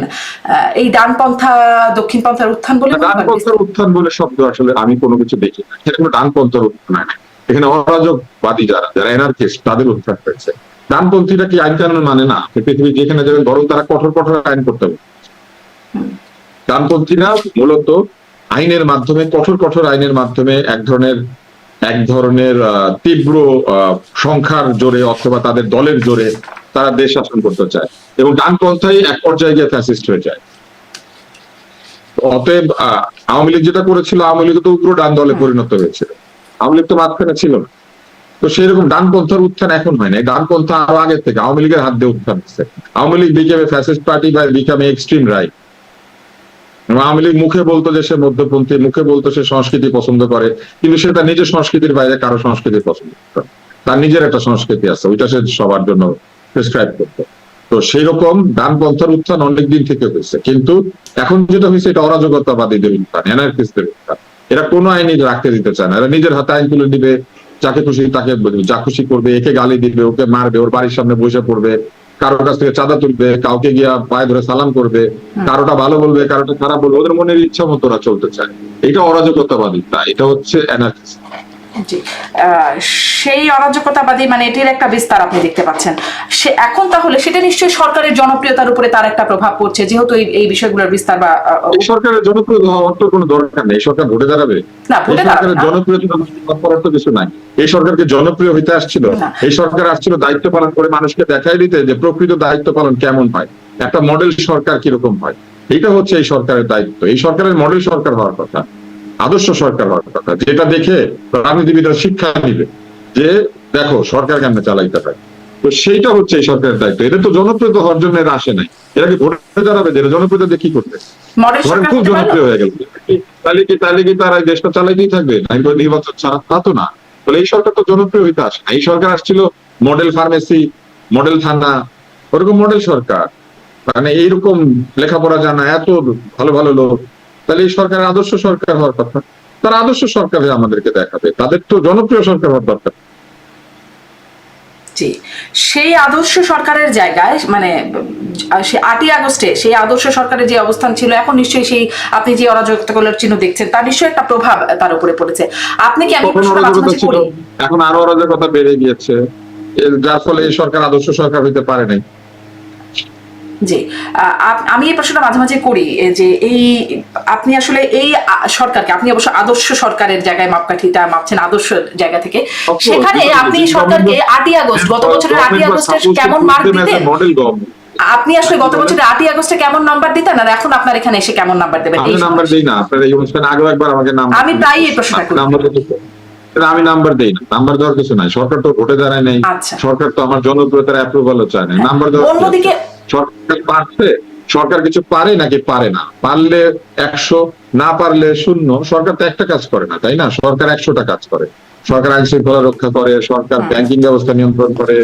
এই ডানপন্থা দক্ষিণপন্থার উত্থান বলে মনে করেন? ডানপন্থার উত্থান বলে শব্দ আসলে আমি কোনো কিছু দেখি না। এখানে ডানপন্থার উত্থান হয় না, এখানে অরাজকবাদী যারা এনার্কিস্ট তাদের উত্থান হয়েছে। ডানপন্থীরা কি আইন কানুন মানে না? পৃথিবী যেখানে যাবেন বরং তারা কঠোর কঠোর আইন করতে হবে। ডানপন্থীরা মূলত আইনের মাধ্যমে, কঠোর কঠোর আইনের মাধ্যমে এক ধরনের তীব্র সংখ্যার জোরে অথবা তাদের দলের জোরে তারা দেশ শাসন করতে চায়, এবং ডানপন্থাই এক পর্যায়ে গিয়ে ফ্যাসিস্ট হয়ে যায়। অতএব আওয়ামী লীগ যেটা করেছিল, আওয়ামী লীগ তো উগ্র ডান দলে পরিণত হয়েছিল, আওয়ামী লীগ তো মাঝখানে ছিল না। তো সেরকম ডানপন্থার উত্থান এখন হয় না, ডানপন্থা আরো আগের থেকে আওয়ামী লীগের হাত দিয়ে উত্থান হচ্ছে। আওয়ামী লীগ বিকেমে ফ্যাসিস্ট পার্টি বা বিকামে এক্সট্রিম রাইট। আওয়ামী লীগ মুখে বলতো যে সে মধ্যপন্থী, মুখে বলতো সে সংস্কৃতি পছন্দ করে, কিন্তু সে তার নিজের সংস্কৃতির বাইরে কারো সংস্কৃতি পছন্দ করে। তার নিজের একটা সংস্কৃতি আছে, ওইটা সে সবার জন্য প্রেসক্রাইব করতো। তো সেই রকম ডানপন্থার উত্থান অনেক দিন থেকে হয়েছে, কিন্তু এখন যেটা হয়েছে এটা অরাজকতাবাদীদের উত্থান, এনার্কিস্টদের উত্থান। এরা কোনো আইনি রাখতে দিতে চায় না, এরা নিজের হাতে আইন তুলে দিবে, যাকে খুশি তাকে যা খুশি করবে, একে গালি দিবে, ওকে মারবে, ওর বাড়ির সামনে বসে পড়বে, কারোর কাছ থেকে চাঁদা তুলবে, কাউকে গিয়া পায়ে ধরে সালাম করবে, কারোটা ভালো বলবে, কারোটা খারাপ বলবে, ওদের মনের ইচ্ছা মতো ওরা চলতে চায়। এটা অরাজকতাবাদী, এটা হচ্ছে এনার্কিস্ট। সেই অরাজকতাবাদী মানে এটির একটা বিস্তার আপনি দেখতে পাচ্ছেন। সে এখন তাহলে সেটা নিশ্চয়ই সরকারের জনপ্রিয়তার উপরে তার একটা প্রভাব পড়ছে, যেহেতু এই বিষয়গুলোর বিস্তার। বা এই সরকারের জনপ্রিয় হওয়ার তো কোনো দরকার নেই, সরকার ভোটে দাঁড়াবে না, সরকারের জনপ্রিয়তা করার তো কিছু নাই। এই সরকারকে জনপ্রিয় হইতে আসছিল, এই সরকার আসছিল দায়িত্ব পালন করে মানুষকে দেখাই দিতে যে প্রকৃত দায়িত্ব পালন কেমন হয়, একটা মডেল সরকার কিরকম হয়। এটা হচ্ছে এই সরকারের দায়িত্ব। এই সরকারের মডেল সরকার হওয়ার কথা, আদর্শ সরকার হওয়ার কথা, যেটা দেখে রাজনীতিবিদরা শিক্ষা নিবে যে দেখো সরকার কেমনে চালাইতে পারে। তো সেইটা হচ্ছে এই সরকারের দায়িত্ব। এটা তো জনপ্রিয়তা হওয়ার জন্য এরা আসে নাই, এরা কি ভোটে দাঁড়াবে? এরা জনপ্রিয়তা দিয়ে কি করবে? ধরেন খুব জনপ্রিয় হয়ে গেল, তাহলে কি তারা দেশটা চালাইতেই থাকবে নির্বাচন ছাড়া? তা তো না। বলে এই সরকার তো জনপ্রিয় হইতে আসে না। এই সরকার আসছিল মডেল ফার্মেসি, মডেল থানা, ওরকম মডেল সরকার, মানে এইরকম লেখাপড়া জানা এত ভালো ভালো লোক। তাহলে এই সরকারের আদর্শ সরকার হওয়ার কথা, তারা আদর্শ সরকার আমাদেরকে দেখাবে, তাদের তো জনপ্রিয় সরকার হওয়ার দরকার। জি, সেই আদর্শ সরকারের জায়গায় মানে সে 8ই আগস্টে সেই আদর্শ সরকারের যে অবস্থান ছিল, এখন নিশ্চয়ই সেই আপনি যে অরাজকতার চিহ্ন দেখছেন তার নিশ্চয়ই একটা প্রভাব তার উপরে পড়েছে। আপনি কি এখন আরো অরাজকতা বেড়ে গিয়েছে, যার ফলে এই সরকার আদর্শ সরকার হইতে পারে নাই। জি, আমি এই প্রশ্নটা মাঝে মাঝে করি যে এই আপনি আসলে এই সরকারকে আপনি অবশ্য আদর্শ সরকারের জায়গায় মাপকাঠিটা মাপছেন আদর্শ জায়গা থেকে, সেখানে আপনি সরকারকে 8ই আগস্ট গত বছরের 8ই আগস্টে কেমন মার্ক দিতেন? আপনি আসলে গত বছরের 8ই আগস্টে কেমন নাম্বার দিতেন, আর এখন আপনার এখানে এসে কেমন নাম্বার দেবেন? আমি নাম্বার দেই না, আপনারা এই অনুষ্ঠানে আগেও একবার আমাকে নাম্বার, আমি প্রায় এই প্রশ্নটা করি, আমি নাম্বার দেই না। নাম্বার দেওয়ার কিছু নাই, সরকার তো ভোটে দাঁড়ায় নাই, সরকার তো আমার জনপ্রিয়তার অ্যাপ্রুভালও চায় না। নাম্বার দেওয়ার অন্যদিকে সরকার পারছে, সরকার কিছু পারে নাকি পারে না, পারলে 100, না পারলে 0। সরকার তো একটা কাজ করে না, তাই না? সরকার 100টা কাজ করে। সরকার আইন শৃঙ্খলা রক্ষা করে, সরকার ব্যাংকিং ব্যবস্থা নিয়ন্ত্রণ করে,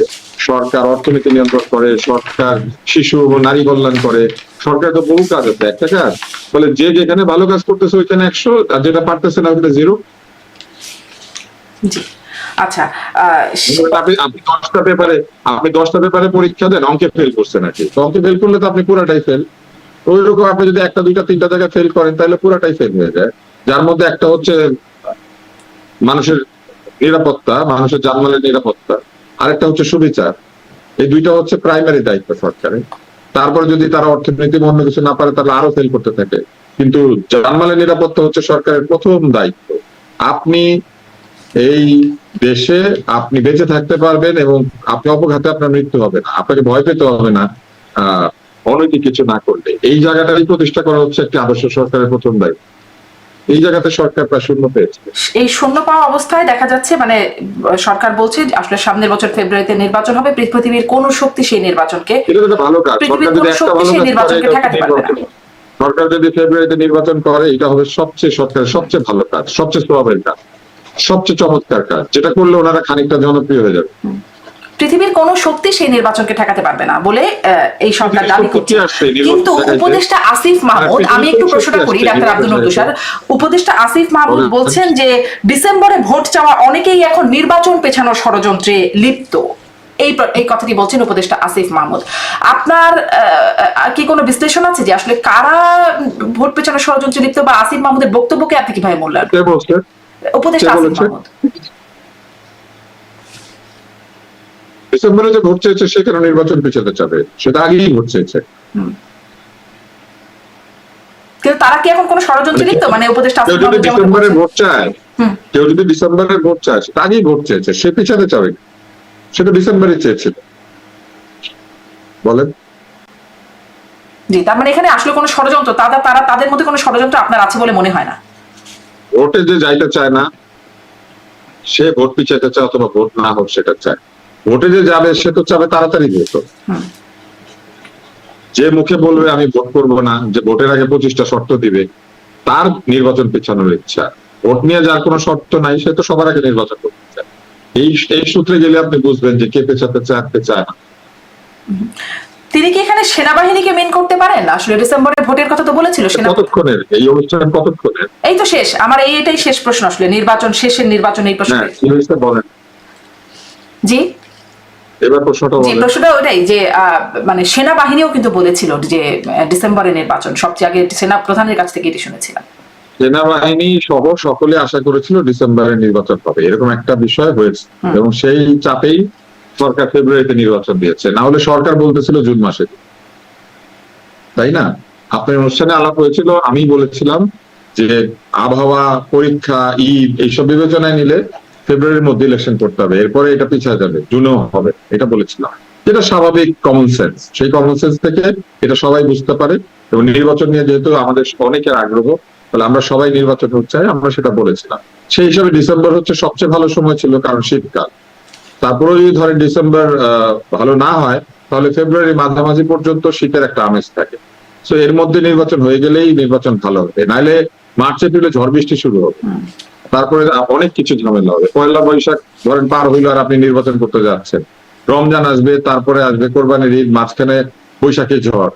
সরকার অর্থনীতি নিয়ন্ত্রণ করে, সরকার শিশু ও নারী কল্যাণ করে। সরকার তো বহু কাজ আছে, একটা কাজ বলে যে যেখানে ভালো কাজ করতেছে ওইখানে 100, আর যেটা পারতেছে না ওইখানে 0। জি, আচ্ছা, আপনি 10টা পেপারে পরীক্ষা দেন, অঙ্কে ফেল করছেন নাকি? অঙ্কে ফেল করলে তো আপনি পুরাটাই ফেল। ওইরকম আপনি যদি 1টা 2টা 3টা জায়গায় ফেল করেন তাহলে পুরাটাই ফেল হয়ে যায়। যার মধ্যে একটা হচ্ছে মানুষের নিরাপত্তা, মানুষের জানমালের নিরাপত্তা, আরেকটা হচ্ছে সুবিচার। এই দুইটা হচ্ছে প্রাইমারি দায়িত্ব সরকারের। তারপরে যদি তারা অর্থনীতি অন্য কিছু না পারে তাহলে আরো ফেল করতে থাকে। কিন্তু জানমালের নিরাপত্তা হচ্ছে সরকারের প্রথম দায়িত্ব। আপনি এই দেশে আপনি বেঁচে থাকতে পারবেন এবং আপনি অপঘাতে আপনার মৃত্যু হবে না, আপনাকে ভয় পেতে হবে না অনৈতিক কিছু না করলে। এই জায়গাটাই প্রতিষ্ঠা করা হচ্ছে একটি আদর্শ সরকারের প্রথম দায়িত্ব। এই জায়গাতে সরকার প্রায় শূন্য পেয়েছে। এই শূন্য পাওয়া অবস্থায় দেখা যাচ্ছে মানে সরকার বলছে আসলে সামনের বছর ফেব্রুয়ারিতে নির্বাচন হবে, পৃথিবীর কোন শক্তি সেই নির্বাচনকে, এটা তো ভালো কাজ, সরকার যদি একটা ভালো কাজ করে, সরকার যদি ফেব্রুয়ারিতে নির্বাচন করে এটা হবে সরকারের সবচেয়ে ভালো কাজ, সবচেয়ে সওয়াবের কাজ, সবচেয়ে চমৎকার কাজ, যেটা করলে ওনারা খানিকটা জনপ্রিয় হয়ে যাবে। পৃথিবীর কোন শক্তি সেই নির্বাচনকে ঠেকাতে পারবে না বলে এই সরকার দাবি করছে। কিন্তু উপদেষ্টা আসিফ মাহমুদ, আমি একটু প্রশ্নটা করি ডাক্তার আব্দুল নূর তুষার, উপদেষ্টা আসিফ মাহমুদ বলছেন যে ডিসেম্বরে ভোট চাওয়া অনেকেই এখন নির্বাচন পেছানোর ষড়যন্ত্রে লিপ্ত, এই কথাটি বলছেন উপদেষ্টা আসিফ মাহমুদ। আপনার কি কোনো বিশ্লেষণ আছে যে আসলে কারা ভোট পেছানোর ষড়যন্ত্রে লিপ্ত, বা আসিফ মাহমুদের বক্তব্যকে আপনি কিভাবে মূল্যায়ন? উপদেষ্টা আসিফ মাহমুদ ডিসেম্বরে যে ভোট চেয়েছে সেখানে নির্বাচন পিছাতে চাবে, সেটা আগেই ভোট চেয়েছে। কিন্তু তারা কি এখন কোনো ষড়যন্ত্রে লিপ্ত? মানে উপদেষ্টা আসিফ মাহমুদ ডিসেম্বরে ভোট চায়, কেউ যদি ডিসেম্বরে ভোট চায় সেটা আগেই ভোট চেয়েছে, সে পিছাতে চাবে, সেটা ডিসেম্বরে চেয়েছিল। বলেন। জি, তার মানে এখানে আসলে কোনো ষড়যন্ত্র, তাদের মধ্যে কোনো ষড়যন্ত্র আপনার আছে বলে মনে হয় না? ভোটে যে যাইতে চায় না সে ভোট পিছাইতে চায়, অথবা ভোট না হোক সেটা চায়। ভোটে যে যাবে সে তো চাবে তাড়াতাড়ি ভোট। যে মুখে বলবে আমি ভোট করবো না, যে ভোটের আগে 25টা শর্ত দিবে, তার নির্বাচন পেছানোর ইচ্ছা। ভোট নিয়ে যার কোনো শর্ত নাই সে তো সবার আগে নির্বাচন করতে চায়। এই সূত্রে গেলে আপনি বুঝবেন যে কে পেছাতে চায়, কে চায় না। তিনি কি এখানে সেনাবাহিনীকে মেন করতে পারেন? আসলে ডিসেম্বরের ভোটের কথা তো বলেছিল কতক্ষণের এই অনুষ্ঠান, কতক্ষণের? এই তো শেষ, আমার এটাই শেষ প্রশ্ন, আসলে নির্বাচন শেষের নির্বাচন এই প্রশ্ন। বলেন। জি, এবার প্রশ্নটা ওটাই যে মানে সেনাবাহিনীও কিন্তু বলেছিল যে ডিসেম্বরের নির্বাচন, সবচেয়ে আগে সেনা প্রধানের কাছ থেকে এটি শুনেছিলাম। সেনাবাহিনী সহ সকলে আশা করেছিল ডিসেম্বরে নির্বাচন হবে, এরকম একটা বিষয় হয়েছে, এবং সেই চাপেই সরকার ফেব্রুয়ারিতে নির্বাচন দিয়েছে। না হলে সরকার বলতেছিল জুন মাসে, তাই না? আপনার অনুষ্ঠানে আলাপ হয়েছিল, আমি বলেছিলাম যে আবহাওয়া, পরীক্ষা, ঈদ এইসব বিবেচনায় নিলে ফেব্রুয়ারির মধ্যে ইলেকশন করতে হবে, এরপরে এটা পিছিয়ে যাবে, জুনেও হবে, এটা বলেছিলাম। যেটা স্বাভাবিক কমন সেন্স, সেই কমন সেন্স থেকে এটা সবাই বুঝতে পারে। এবং নির্বাচন নিয়ে যেহেতু আমাদের অনেকের আগ্রহ, তাহলে আমরা সবাই নির্বাচন হতে চাই, আমরা সেটা বলেছিলাম। সেই হিসাবে ডিসেম্বর হচ্ছে সবচেয়ে ভালো সময় ছিল, কারণ শীতকাল। তারপরে যদি ধরেন ডিসেম্বর ভালো না হয়, তাহলে ফেব্রুয়ারি মাঝামাঝি পর্যন্ত শীতের একটা আমেজ থাকে। তো এর মধ্যে নির্বাচন হয়ে গেলেই নির্বাচন ভালো হবে, নাহলে মার্চ এপ্রিলে ঝড় বৃষ্টি শুরু হবে, তারপরে অনেক কিছু ঝামেলা হবে। পয়লা বৈশাখ ধরেন পার হইলো আর আপনি নির্বাচন করতে যাচ্ছেন, রমজান আসবে, তারপরে আসবে কোরবানির ঈদ, মাঝখানে বৈশাখী ঝড়,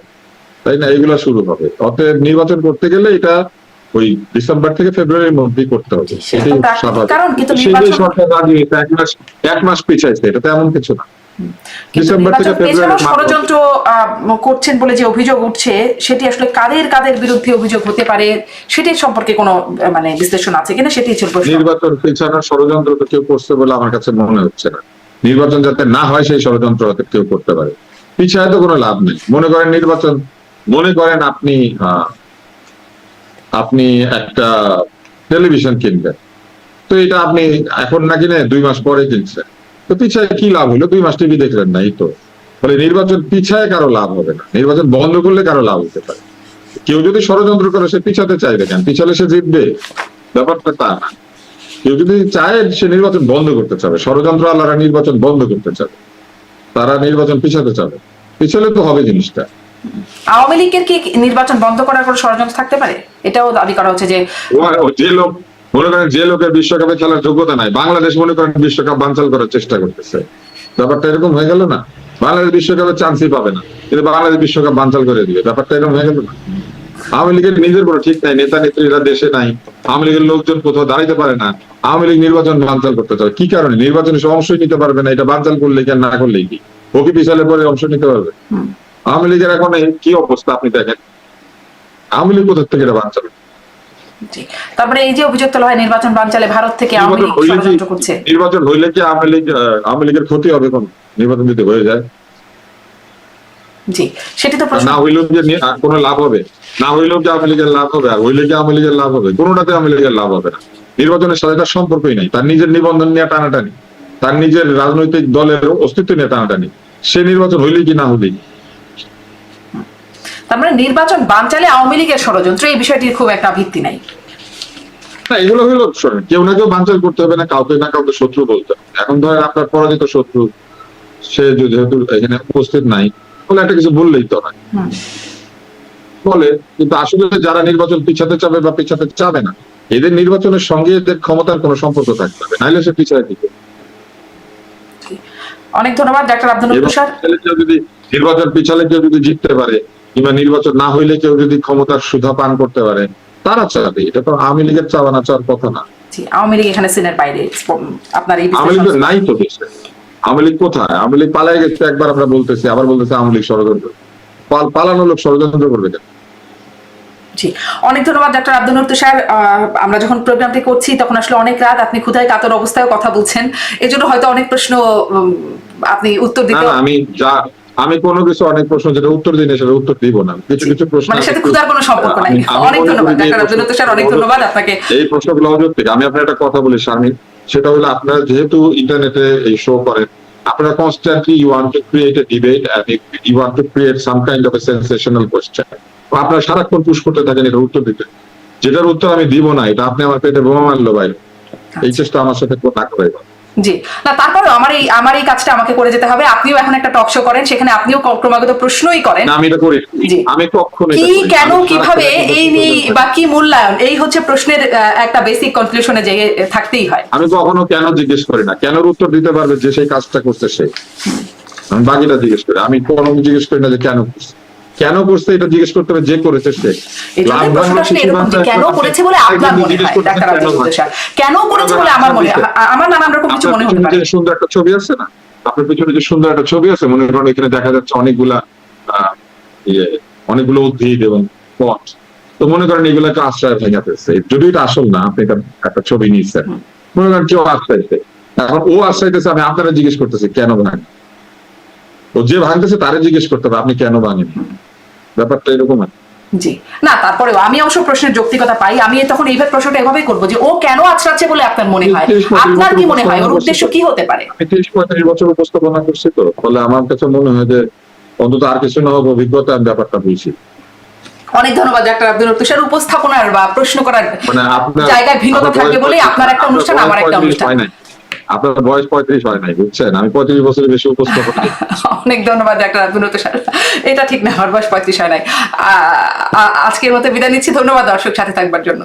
তাই না? এগুলো শুরু হবে। অতএব নির্বাচন করতে গেলে এটা ওই ডিসেম্বর থেকে ফেব্রুয়ারির মধ্যেই করতে হবে। সেই সরকার আগে এক মাস পিছাইছে, এটা তেমন কিছু না। ডিসেম্বর থেকে ফেব্রুয়ারি ষড়যন্ত্র করছেন বলে যে অভিযোগ উঠছে, সেটি আসলে কাদের বিরুদ্ধে অভিযোগ হতে পারে সেটির সম্পর্কে কোনো মানে বিশ্লেষণ আছে কিনা, সেটি ছিল প্রশ্ন। নির্বাচন পিছানোর ষড়যন্ত্র তো কেউ করছে বলে আমার কাছে মনে হচ্ছে না। নির্বাচন যাতে না হয় সেই ষড়যন্ত্র কেউ করতে পারে, পিছায় তো কোনো লাভ নেই। মনে করেন নির্বাচন, মনে করেন আপনি একটা টেলিভিশন কিনবেন, তো এটা আপনি এখন না কিনে 2 মাস পরে কিনছেন, তো পিছায় কি লাভ হলো? 2 মাস টিভি দেখলেন না, এই তো। ফলে নির্বাচন পিছায় কারো লাভ হবে না, নির্বাচন বন্ধ করলে কারো লাভ হতে পারে। কেউ যদি ষড়যন্ত্র করে সে পিছাতে চাইবে কেন? পিছালে সে জিতবে, ব্যাপারটা তা না। কেউ যদি চায় সে নির্বাচন বন্ধ করতে চাবে, ষড়যন্ত্র আল্লাহরা নির্বাচন বন্ধ করতে চাবে, তারা নির্বাচন পিছাতে চাবে, পিছালে তো হবে জিনিসটা। আওয়ামী লীগের কি নির্বাচন বন্ধ করার কোনো ষড়যন্ত্র থাকতে পারে? এটাও দাবি করা হচ্ছে যে লোক মনে করেন, যে লোকের বিশ্বকাপে খেলার যোগ্যতা নাই, বাংলাদেশ মনে করেন বিশ্বকাপ বানচাল করার চেষ্টা করতেছে, ব্যাপারটা এরকম হয়ে গেল না? বাংলাদেশ বিশ্বকাপের চান্সই পাবে না, কিন্তু বাংলাদেশ বিশ্বকাপ বানচাল করে দিবে, ব্যাপারটা এরকম হয়ে গেল না? আওয়ামী লীগের নিজের কোনো ঠিক নাই, নেতা নেত্রীরা দেশে নাই, আওয়ামী লীগের লোকজন কোথাও দাঁড়াইতে পারে না, আওয়ামী লীগ নির্বাচন বানচাল করতে চায়। কি কারণে? নির্বাচনে সে অংশই নিতে পারবে না, এটা বানচাল করলে কি আর না করলে কি? ও কি পিছালে পরে অংশ নিতে পারবে? আওয়ামী লীগের এখন কি অবস্থা আপনি দেখেন, আওয়ামী লীগ কোথা থেকে এটা বানচাল? তারপরে এই যে অভিযোগ তোলা হয় নির্বাচন বানচালে ভারত থেকে আওয়ামী লীগ ষড়যন্ত্র করছে, নির্বাচন হইলে কি আওয়ামী লীগের ক্ষতি হবে? কোন নির্বাচন যদি হয়ে যায়, জি সেটি তো প্রশ্ন। না হইলেও যে কোনো লাভ হবে, না হইলেও কি আওয়ামী লীগের লাভ হবে, আর হইলে কি আওয়ামী লীগের লাভ হবে? কোনোটাতে আওয়ামী লীগের লাভ হবে না। নির্বাচনের সাথে তার সম্পর্কই নাই, তার নিজের নিবন্ধন নিয়ে টানাটানি, তার নিজের রাজনৈতিক দলের অস্তিত্ব নিয়ে টানাটানি। সে নির্বাচন হইলে কি না হইলেই, তার মানে নির্বাচন বানচালে আওয়ামী লীগের ষড়যন্ত্র, এই বিষয়টির খুব একটা ভিত্তি নাই। না, এগুলো হইলো কেউ না কেউ বানচাল করতে হবে, না কাউকে না কাউকে শত্রু বলতে হবে। এখন ধরেন আপনার পরাজিত শত্রু, সে যেহেতু এখানে উপস্থিত নাই, বলে একটা কিছু বললেই তো হয় বলে। কিন্তু আসলে যারা নির্বাচন পিছাতে চাবে বা পিছাতে চাবে না, এদের নির্বাচনের সঙ্গে এদের ক্ষমতার কোনো সম্পর্ক থাকতে হবে, নাইলে সে পিছায় দিবে। অনেক ধন্যবাদ ডাক্তার আব্দুল এবং তুষার। কেউ যদি নির্বাচন পিছালে কেউ যদি জিততে পারে কিংবা নির্বাচন না হইলে কেউ যদি ক্ষমতার সুধা পান করতে পারে, তারা চাবে। এটা তো আওয়ামী লীগের চাওয়া না চাওয়ার কথা না। জি, আওয়ামী লীগ এখানে সিনের বাইরে। আপনার এই আওয়ামী লীগ বিশ্লেষণ নাই তো দেশে। আওয়ামী লীগ কোথায়? আওয়ামী লীগ পালাই গেছে একবার, আমরা বলতেছি, আবার বলতেছে আওয়ামী লীগ ষড়যন্ত্র। পালানো লোক ষড়যন্ত্র করবে কেন? জি, অনেক ধন্যবাদ ডাক্তার আব্দুল তুষার। আমরা যখন প্রোগ্রামটি করছি তখন আসলে অনেক রাত, আপনি ক্ষুধায় কাতর অবস্থায় কথা বলছেন, এজন্য হয়তো অনেক প্রশ্ন আপনি উত্তর দিতে আমি কোনো কিছু অনেক প্রশ্ন যেটা উত্তর দিই না সেটা উত্তর দিব না। কিছু কিছু প্রশ্ন মানে সাথে ক্ষুধার কোনো সম্পর্ক নাই। অনেক ধন্যবাদ ডাক্তার আব্দুল তুষার, অনেক ধন্যবাদ আপনাকে। এই প্রশ্নগুলো অযৌক্তিক। আমি আপনার একটা কথা বলি শারমিন, সেটা হলো আপনারা যেহেতু ইন্টারনেটে এই শো করেন, আপনারা constantly you want to create a debate and you want to create some kind of a sensational question. আপনারা সারাক্ষণ পুশ করতে থাকেন এটা উত্তর দিতে, যেটার উত্তর আমি দিব না। এটা আপনি আমার পেটে বোমা মারলো ভাই, এই চেষ্টা আমার সাথে না করে। জি না, তারপরে আমার এই কাজটা আমাকে করে যেতে হবে। আপনিও এখন একটা টক শো করেন, সেখানে আপনিও ক্রমাগত প্রশ্নই করেন। আমি এটা করি, আমি কখনো কি কেন কিভাবে এই নিয়ে বা কি মূল্যায়ন, এই হচ্ছে প্রশ্নের একটা বেসিক কনক্লুশনে যে থাকতেই হয়। আমি কখনো কেন জিজ্ঞেস করি না, কেন উত্তর দিতে পারবে যে সেই কাজটা করছে সে। আমি বাকিটা জিজ্ঞেস করি, আমি কোনো জিজ্ঞেস করি না যে কেন করছে। কেন করছে এটা জিজ্ঞেস করতে হবে যে করেছে সে। কেন করেছে বলে আপনার মনে হয় ডাক্তার আব্দুল তুষার, কেন করেছে বলে আমার মনে হয়, আমার নানান রকম কিছু মনে হতে পারে। সুন্দর একটা ছবি আছে না আপনার পিছনে, যে সুন্দর একটা ছবি আছে, মনে করেন এখানে দেখা যাচ্ছে অনেকগুলো উদ্ভিদ এবং পথ। তো মনে করেন এগুলোকে আশ্রয় ভেঙে ফেলছে, যদি এটা আসল না, আপনি একটা ছবি নিচ্ছেন, মনে করেন কেউ আশ্রয়তে, এখন ও আশ্রয়তেছে, আমি আপনারা জিজ্ঞেস করতেছি কেন ভাঙে। ও যে ভাঙতেছে তারে জিজ্ঞেস করতে হবে আপনি কেন ভাঙেন। ব্যাপারটা এরকম। জি না, তারপরেও আমি অবশ্য প্রশ্নের যৌক্তিকতা পাই। আমি তখন এইভাবে প্রশ্নটা এভাবেই করবো যে ও কেন আছড়াচ্ছে বলে আপনার মনে হয়, আপনার কি মনে হয়, ওর উদ্দেশ্য কি হতে পারে? আমি 30-35 বছর উপস্থাপনা করছি, তো ফলে আমার কাছে মনে হয় যে অন্তত আর কিছু না হোক অভিজ্ঞতা আমি ব্যাপারটা বুঝছি। অনেক ধন্যবাদ ডাক্তার আব্দুল তুষার। উপস্থাপনার বা প্রশ্ন করার মানে আপনার জায়গায় ভিন্নতা থাকবে বলে আপনার একটা অনুষ্ঠান, আমার একটা অনুষ্ঠান। আপনার বয়স 35 হয় নাই, বুঝছেন? আমি 35 বছরের বেশি উপস্থাপনা। অনেক ধন্যবাদ ডাক্তার আব্দুল তুষার। এটা ঠিক না, আমার বয়স 35 হয় নাই। আজকের মতো বিদায় নিচ্ছি। ধন্যবাদ দর্শক সাথে থাকবার জন্য।